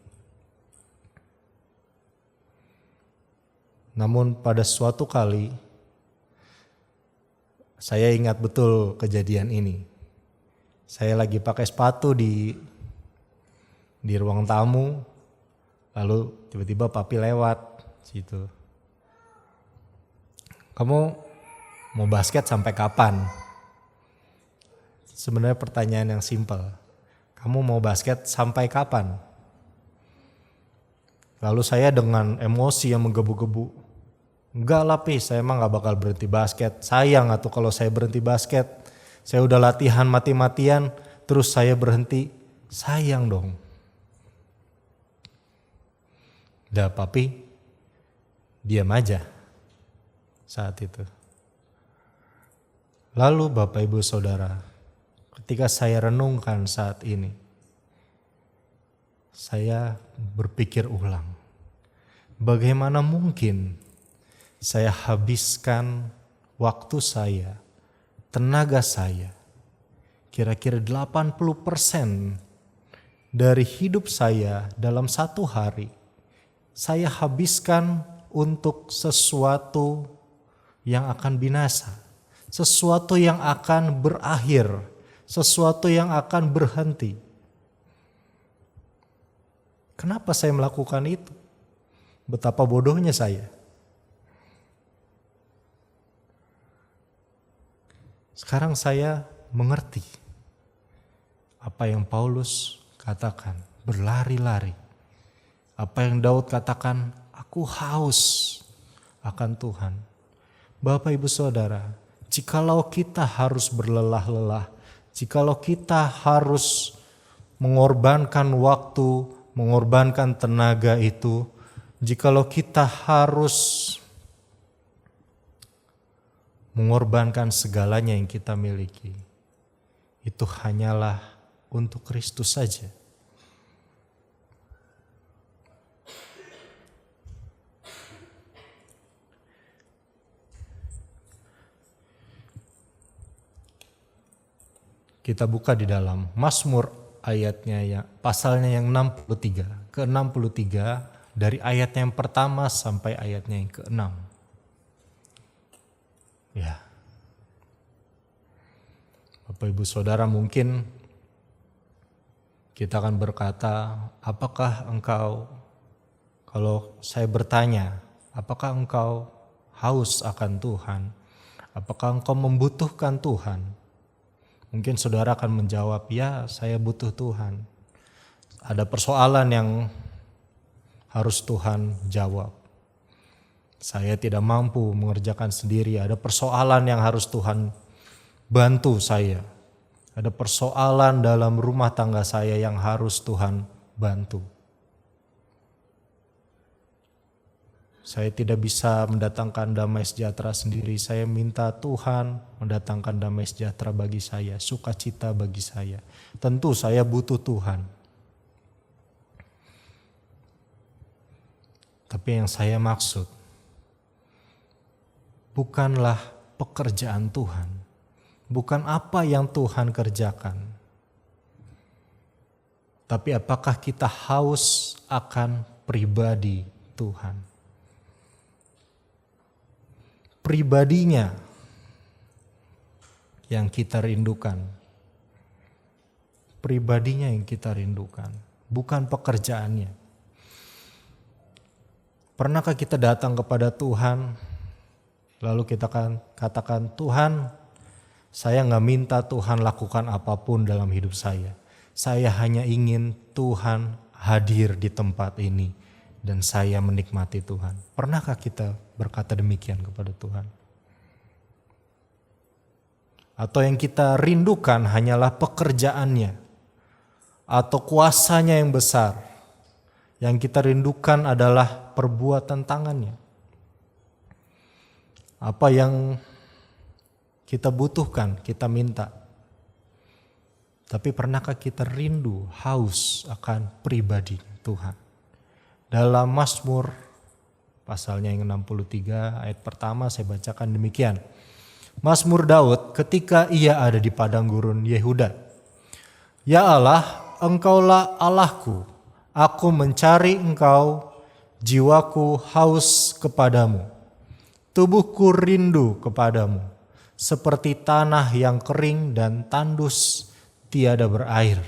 Namun pada suatu kali, saya ingat betul kejadian ini. Saya lagi pakai sepatu di ruang tamu, lalu tiba-tiba papi lewat situ. Kamu mau basket sampai kapan? Sebenarnya pertanyaan yang simpel. Kamu mau basket sampai kapan? Lalu saya dengan emosi yang menggebu-gebu. Enggak lah Pi, saya emang gak bakal berhenti basket. Sayang atau kalau saya berhenti basket. Saya udah latihan mati-matian, terus saya berhenti. Sayang dong. Udah papi, diam aja saat itu. Lalu Bapak Ibu Saudara, ketika saya renungkan saat ini, saya berpikir ulang. Bagaimana mungkin saya habiskan waktu saya, tenaga saya, kira-kira 80% dari hidup saya dalam satu hari, saya habiskan untuk sesuatu yang akan binasa, sesuatu yang akan berakhir, sesuatu yang akan berhenti. Kenapa saya melakukan itu? Betapa bodohnya saya. Sekarang saya mengerti apa yang Paulus katakan, berlari-lari. Apa yang Daud katakan, aku haus akan Tuhan. Bapak Ibu Saudara, jikalau kita harus berlelah-lelah, jikalau kita harus mengorbankan waktu, mengorbankan tenaga itu, jikalau kita harus mengorbankan segalanya yang kita miliki, itu hanyalah untuk Kristus saja. Kita buka di dalam Mazmur ayatnya ya, pasalnya yang 63, ke-63 dari ayatnya yang pertama sampai ayatnya yang ke-6. Ya, Bapak Ibu Saudara, mungkin kita akan berkata, apakah engkau, kalau saya bertanya, apakah engkau haus akan Tuhan? Apakah engkau membutuhkan Tuhan? Mungkin saudara akan menjawab, ya saya butuh Tuhan. Ada persoalan yang harus Tuhan jawab. Saya tidak mampu mengerjakan sendiri. Ada persoalan yang harus Tuhan bantu saya. Ada persoalan dalam rumah tangga saya yang harus Tuhan bantu. Saya tidak bisa mendatangkan damai sejahtera sendiri. Saya minta Tuhan mendatangkan damai sejahtera bagi saya, sukacita bagi saya. Tentu saya butuh Tuhan. Tapi yang saya maksud bukanlah pekerjaan Tuhan, bukan apa yang Tuhan kerjakan. Tapi apakah kita haus akan pribadi Tuhan? Pribadinya yang kita rindukan. Pribadinya yang kita rindukan, bukan pekerjaannya. Pernahkah kita datang kepada Tuhan, lalu kita katakan, Tuhan, saya gak minta Tuhan lakukan apapun dalam hidup saya. Saya hanya ingin Tuhan hadir di tempat ini dan saya menikmati Tuhan. Pernahkah kita berkata demikian kepada Tuhan? Atau yang kita rindukan hanyalah pekerjaannya atau kuasanya yang besar. Yang kita rindukan adalah perbuatan tangannya. Apa yang kita butuhkan, kita minta. Tapi pernahkah kita rindu, haus akan pribadi Tuhan? Dalam Mazmur pasalnya yang 63 ayat pertama saya bacakan demikian. Mazmur Daud ketika ia ada di padang gurun Yehuda. Ya Allah, Engkaulah Allahku, aku mencari Engkau, jiwaku haus kepadamu. Tubuhku rindu kepadamu, seperti tanah yang kering dan tandus tiada berair.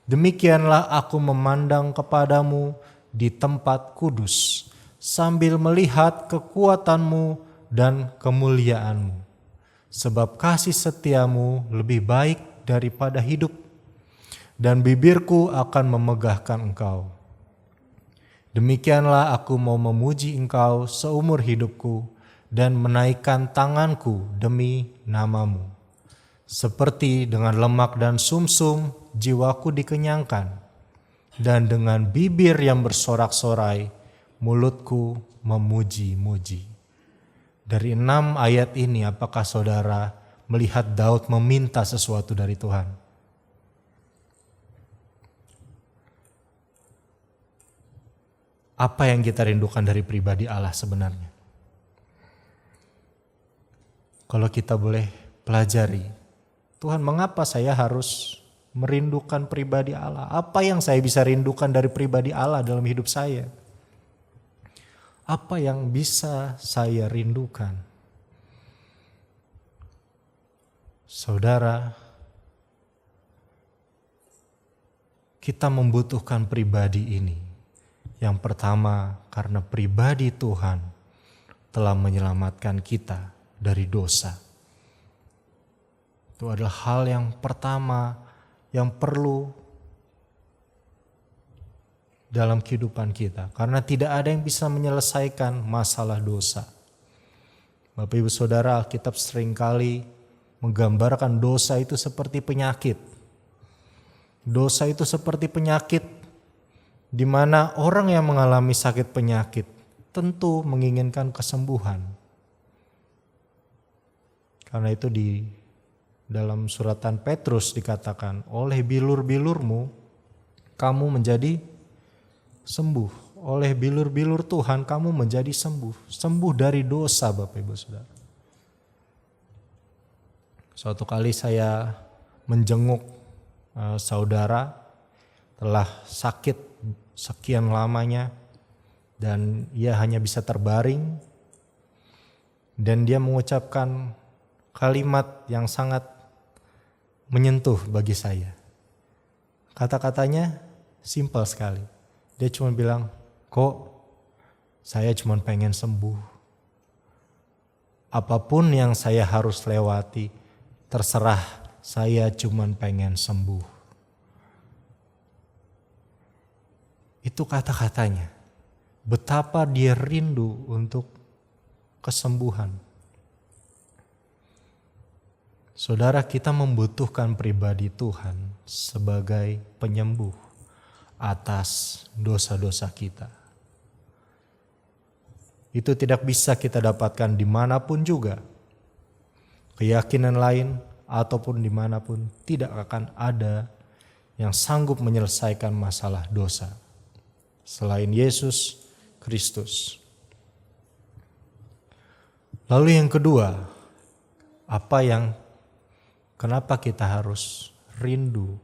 Demikianlah aku memandang kepadamu di tempat kudus, sambil melihat kekuatanmu dan kemuliaanmu. Sebab kasih setiamu lebih baik daripada hidup, dan bibirku akan memegahkan Engkau. Demikianlah aku mau memuji Engkau seumur hidupku, dan menaikkan tanganku demi namamu. Seperti dengan lemak dan sumsum jiwaku dikenyangkan, dan dengan bibir yang bersorak-sorai mulutku memuji-muji. Dari 6 ayat ini apakah saudara melihat Daud meminta sesuatu dari Tuhan? Apa yang kita rindukan dari pribadi Allah sebenarnya? Kalau kita boleh pelajari, Tuhan, mengapa saya harus merindukan pribadi Allah? Apa yang saya bisa rindukan dari pribadi Allah dalam hidup saya? Apa yang bisa saya rindukan? Saudara, kita membutuhkan pribadi ini. Yang pertama, karena pribadi Tuhan telah menyelamatkan kita dari dosa. Itu adalah hal yang pertama yang perlu dalam kehidupan kita. Karena tidak ada yang bisa menyelesaikan masalah dosa. Bapak Ibu Saudara, Alkitab seringkali menggambarkan dosa itu seperti penyakit. Dosa itu seperti penyakit di mana orang yang mengalami sakit penyakit tentu menginginkan kesembuhan. Karena itu di dalam suratan Petrus dikatakan, oleh bilur-bilurmu kamu menjadi sembuh. Oleh bilur-bilur Tuhan kamu menjadi sembuh. Sembuh dari dosa, Bapak Ibu Saudara. Suatu kali saya menjenguk saudara telah sakit sekian lamanya dan ia hanya bisa terbaring, dan dia mengucapkan kalimat yang sangat menyentuh bagi saya. Kata-katanya simpel sekali. Dia cuma bilang, kok saya cuma pengen sembuh. Apapun yang saya harus lewati, terserah, saya cuma pengen sembuh. Itu kata-katanya. Betapa dia rindu untuk kesembuhan. Saudara, kita membutuhkan pribadi Tuhan sebagai penyembuh atas dosa-dosa kita. Itu tidak bisa kita dapatkan dimanapun juga. Keyakinan lain ataupun dimanapun tidak akan ada yang sanggup menyelesaikan masalah dosa selain Yesus Kristus. Lalu yang kedua, apa yang Kenapa kita harus rindu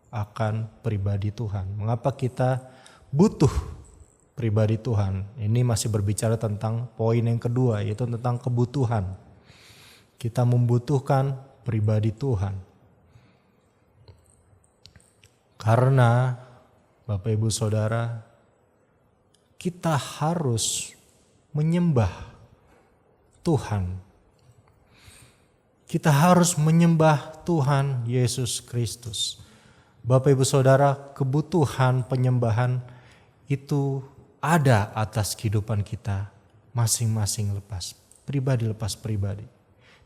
akan pribadi Tuhan? Mengapa kita butuh pribadi Tuhan? Ini masih berbicara tentang poin yang kedua, yaitu tentang kebutuhan. Kita membutuhkan pribadi Tuhan. Karena Bapak Ibu Saudara, kita harus menyembah Tuhan. Kita harus menyembah Tuhan Yesus Kristus. Bapak Ibu Saudara, kebutuhan penyembahan itu ada atas kehidupan kita masing-masing lepas pribadi.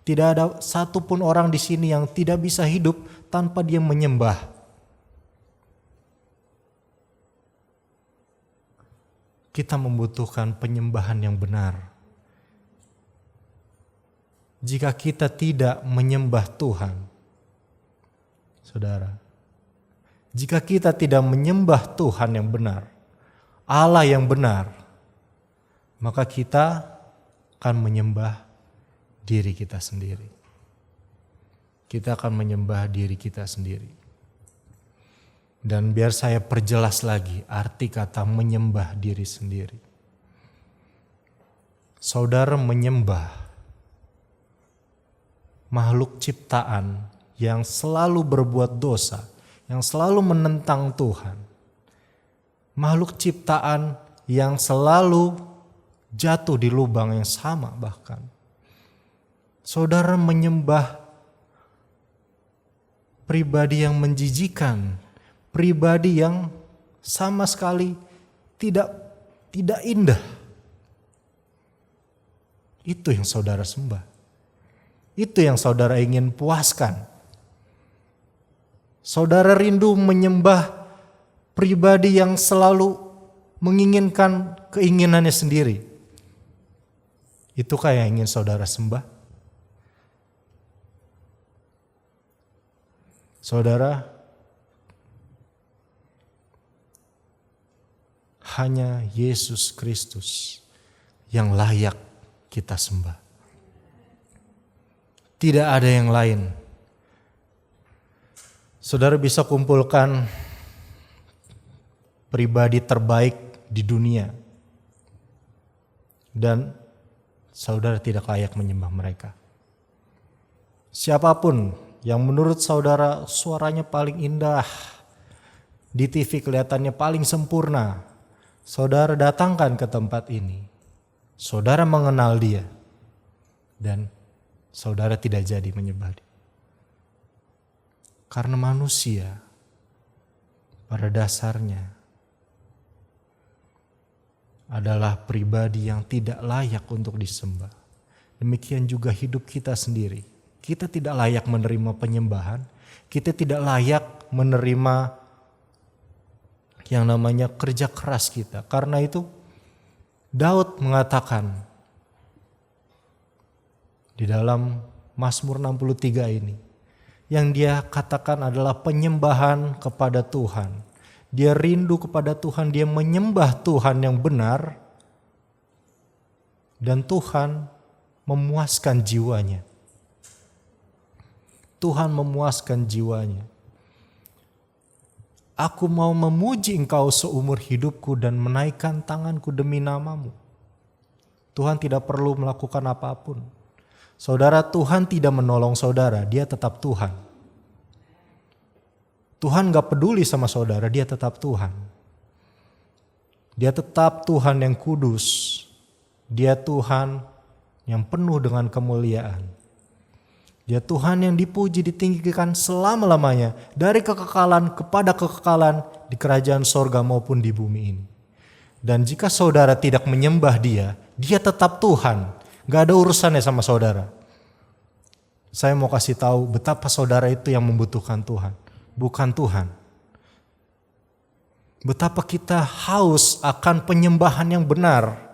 Tidak ada satupun orang di sini yang tidak bisa hidup tanpa dia menyembah. Kita membutuhkan penyembahan yang benar. Jika kita tidak menyembah Tuhan, saudara, jika kita tidak menyembah Tuhan yang benar, Allah yang benar, maka kita akan menyembah diri kita sendiri. Kita akan menyembah diri kita sendiri. Dan biar saya perjelas lagi arti kata menyembah diri sendiri. Saudara menyembah makhluk ciptaan yang selalu berbuat dosa, yang selalu menentang Tuhan. Makhluk ciptaan yang selalu jatuh di lubang yang sama bahkan. Saudara menyembah pribadi yang menjijikan, pribadi yang sama sekali tidak indah. Itu yang saudara sembah. Itu yang saudara ingin puaskan. Saudara rindu menyembah pribadi yang selalu menginginkan keinginannya sendiri. Itukah yang ingin saudara sembah? Saudara, hanya Yesus Kristus yang layak kita sembah. Tidak ada yang lain. Saudara bisa kumpulkan pribadi terbaik di dunia, dan saudara tidak layak menyembah mereka. Siapapun yang menurut saudara suaranya paling indah, di TV kelihatannya paling sempurna, saudara datangkan ke tempat ini. Saudara mengenal dia, dan saudara tidak jadi menyembah dia. Karena manusia pada dasarnya adalah pribadi yang tidak layak untuk disembah. Demikian juga hidup kita sendiri. Kita tidak layak menerima penyembahan. Kita tidak layak menerima yang namanya kerja keras kita. Karena itu Daud mengatakan di dalam Mazmur 63 ini, yang dia katakan adalah penyembahan kepada Tuhan. Dia rindu kepada Tuhan, dia menyembah Tuhan yang benar, dan Tuhan memuaskan jiwanya. Tuhan memuaskan jiwanya. Aku mau memuji Engkau seumur hidupku dan menaikkan tanganku demi nama-Mu. Tuhan tidak perlu melakukan apapun. Saudara, Tuhan tidak menolong saudara, dia tetap Tuhan. Tuhan gak peduli sama saudara, dia tetap Tuhan. Dia tetap Tuhan yang kudus. Dia Tuhan yang penuh dengan kemuliaan. Dia Tuhan yang dipuji, ditinggikan selama-lamanya. Dari kekekalan kepada kekekalan di kerajaan sorga maupun di bumi ini. Dan jika saudara tidak menyembah dia, dia tetap Tuhan. Gak ada urusannya sama saudara. Saya mau kasih tahu betapa saudara itu yang membutuhkan Tuhan, bukan Tuhan. Betapa kita haus akan penyembahan yang benar.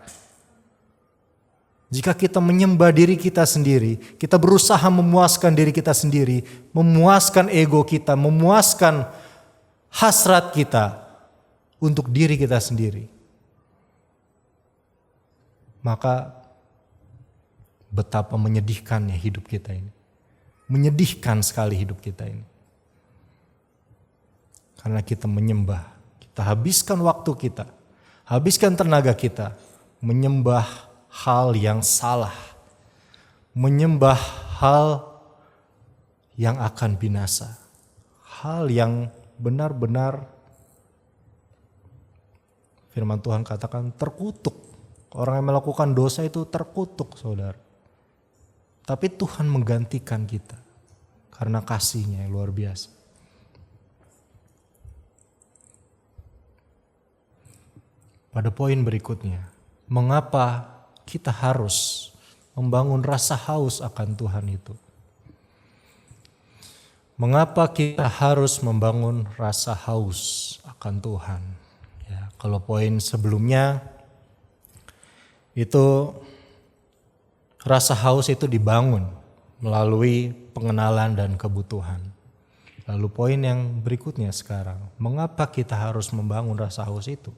Jika kita menyembah diri kita sendiri, kita berusaha memuaskan diri kita sendiri, memuaskan ego kita, memuaskan hasrat kita untuk diri kita sendiri. Maka betapa menyedihkannya hidup kita ini. Menyedihkan sekali hidup kita ini. Karena kita menyembah, kita habiskan waktu kita, habiskan tenaga kita, menyembah hal yang salah, menyembah hal yang akan binasa, hal yang benar-benar firman Tuhan katakan terkutuk. Orang yang melakukan dosa itu terkutuk, saudara. Tapi Tuhan menggantikan kita karena kasih-Nya yang luar biasa. Pada poin berikutnya, mengapa kita harus membangun rasa haus akan Tuhan itu? Mengapa kita harus membangun rasa haus akan Tuhan? Ya, kalau poin sebelumnya itu rasa haus itu dibangun melalui pengenalan dan kebutuhan. Lalu poin yang berikutnya sekarang, mengapa kita harus membangun rasa haus itu?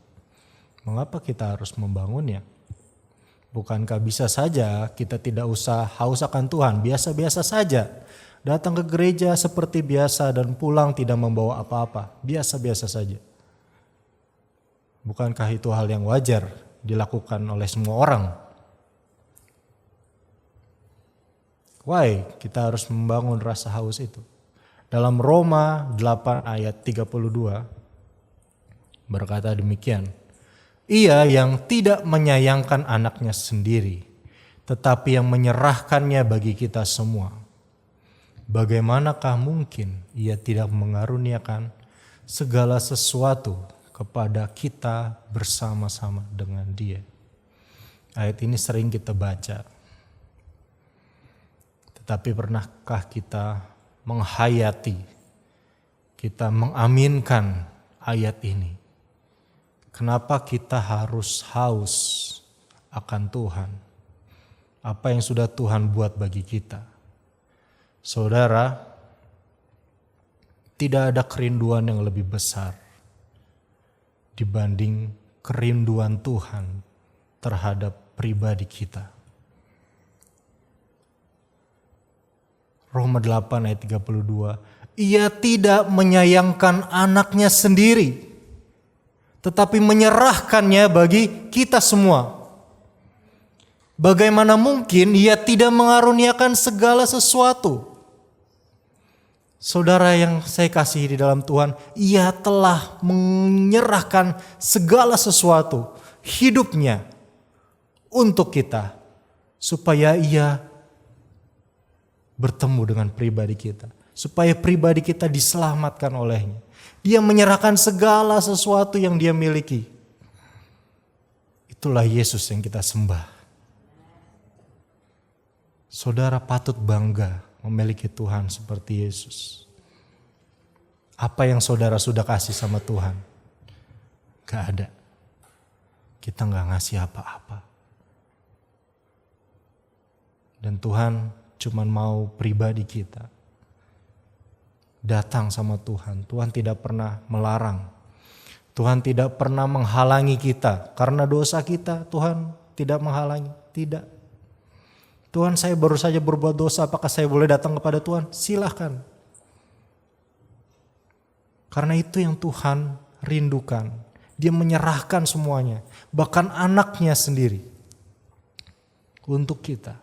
Mengapa kita harus membangunnya? Bukankah bisa saja kita tidak usah haus akan Tuhan, biasa-biasa saja. Datang ke gereja seperti biasa dan pulang tidak membawa apa-apa, biasa-biasa saja. Bukankah itu hal yang wajar dilakukan oleh semua orang? Why kita harus membangun rasa haus itu? Dalam Roma 8 ayat 32 berkata demikian. Ia yang tidak menyayangkan anaknya sendiri, tetapi yang menyerahkannya bagi kita semua. Bagaimanakah mungkin ia tidak mengaruniakan segala sesuatu kepada kita bersama-sama dengan Dia? Ayat ini sering kita baca. Tetapi pernahkah kita menghayati, kita mengaminkan ayat ini? Kenapa kita harus haus akan Tuhan? Apa yang sudah Tuhan buat bagi kita? Saudara, tidak ada kerinduan yang lebih besar dibanding kerinduan Tuhan terhadap pribadi kita. Roma 8 ayat 32, ia tidak menyayangkan anaknya sendiri, tetapi menyerahkannya bagi kita semua. Bagaimana mungkin ia tidak mengaruniakan segala sesuatu? Saudara yang saya kasihi di dalam Tuhan, ia telah menyerahkan segala sesuatu, hidupnya untuk kita, supaya ia bertemu dengan pribadi kita, supaya pribadi kita diselamatkan olehnya. Dia menyerahkan segala sesuatu yang dia miliki. Itulah Yesus yang kita sembah. Saudara patut bangga memiliki Tuhan seperti Yesus. Apa yang saudara sudah kasih sama Tuhan? Gak ada. Kita gak ngasih apa-apa. Dan Tuhan cuman mau pribadi kita datang sama Tuhan. Tuhan tidak pernah melarang. Tuhan tidak pernah menghalangi kita. Karena dosa kita, Tuhan tidak menghalangi. Tidak. Tuhan, saya baru saja berbuat dosa, apakah saya boleh datang kepada Tuhan? Silahkan. Karena itu yang Tuhan rindukan. Dia menyerahkan semuanya. Bahkan anaknya sendiri. Untuk kita.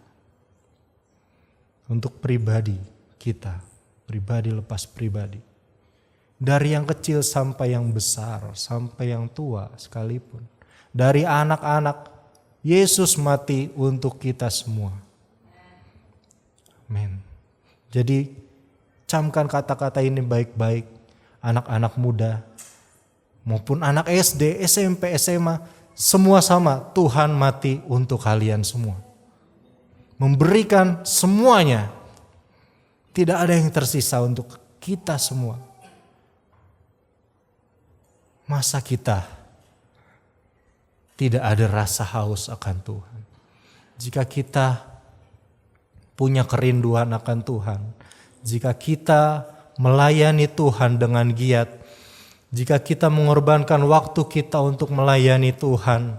Untuk pribadi kita. Pribadi lepas pribadi. Dari yang kecil sampai yang besar. Sampai yang tua sekalipun. Dari anak-anak. Yesus mati untuk kita semua. Amin. Jadi camkan kata-kata ini baik-baik. Anak-anak muda. Maupun anak SD, SMP, SMA. Semua sama. Tuhan mati untuk kalian semua. Memberikan semuanya. Tidak ada yang tersisa untuk kita semua. Masa kita tidak ada rasa haus akan Tuhan? Jika kita punya kerinduan akan Tuhan, jika kita melayani Tuhan dengan giat, jika kita mengorbankan waktu kita untuk melayani Tuhan,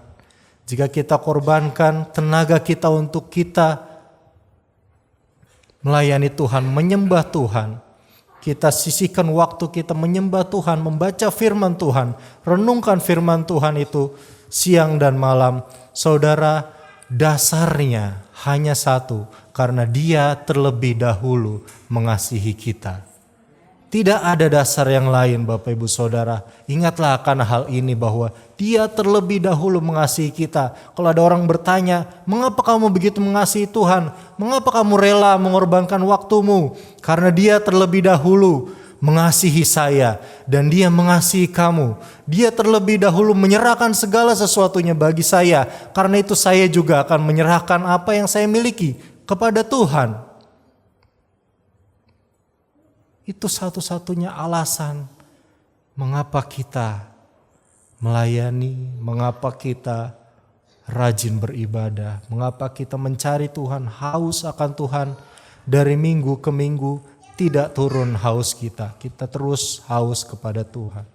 jika kita korbankan tenaga kita untuk kita melayani Tuhan, menyembah Tuhan. Kita sisihkan waktu kita menyembah Tuhan, membaca firman Tuhan, renungkan firman Tuhan itu siang dan malam. Saudara, dasarnya hanya satu, karena Dia terlebih dahulu mengasihi kita. Tidak ada dasar yang lain, Bapak Ibu Saudara. Ingatlah akan hal ini, bahwa Dia terlebih dahulu mengasihi kita. Kalau ada orang bertanya, mengapa kamu begitu mengasihi Tuhan? Mengapa kamu rela mengorbankan waktumu? Karena Dia terlebih dahulu mengasihi saya dan Dia mengasihi kamu. Dia terlebih dahulu menyerahkan segala sesuatunya bagi saya. Karena itu saya juga akan menyerahkan apa yang saya miliki kepada Tuhan. Itu satu-satunya alasan mengapa kita melayani, mengapa kita rajin beribadah, mengapa kita mencari Tuhan, haus akan Tuhan. Dari minggu ke minggu tidak turun haus kita terus haus kepada Tuhan.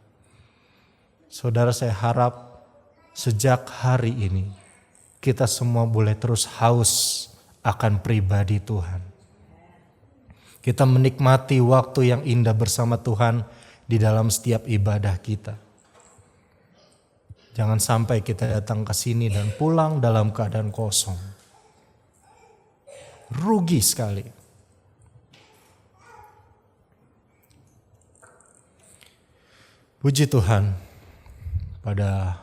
Saudara, saya harap sejak hari ini kita semua boleh terus haus akan pribadi Tuhan. Kita menikmati waktu yang indah bersama Tuhan di dalam setiap ibadah kita. Jangan sampai kita datang ke sini dan pulang dalam keadaan kosong. Rugi sekali. Puji Tuhan, pada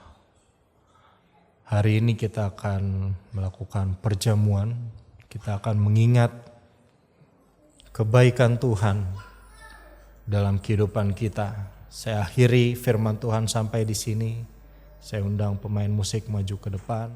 hari ini kita akan melakukan perjamuan. Kita akan mengingat kebaikan Tuhan dalam kehidupan kita. Saya akhiri firman Tuhan sampai di sini. Saya undang pemain musik maju ke depan.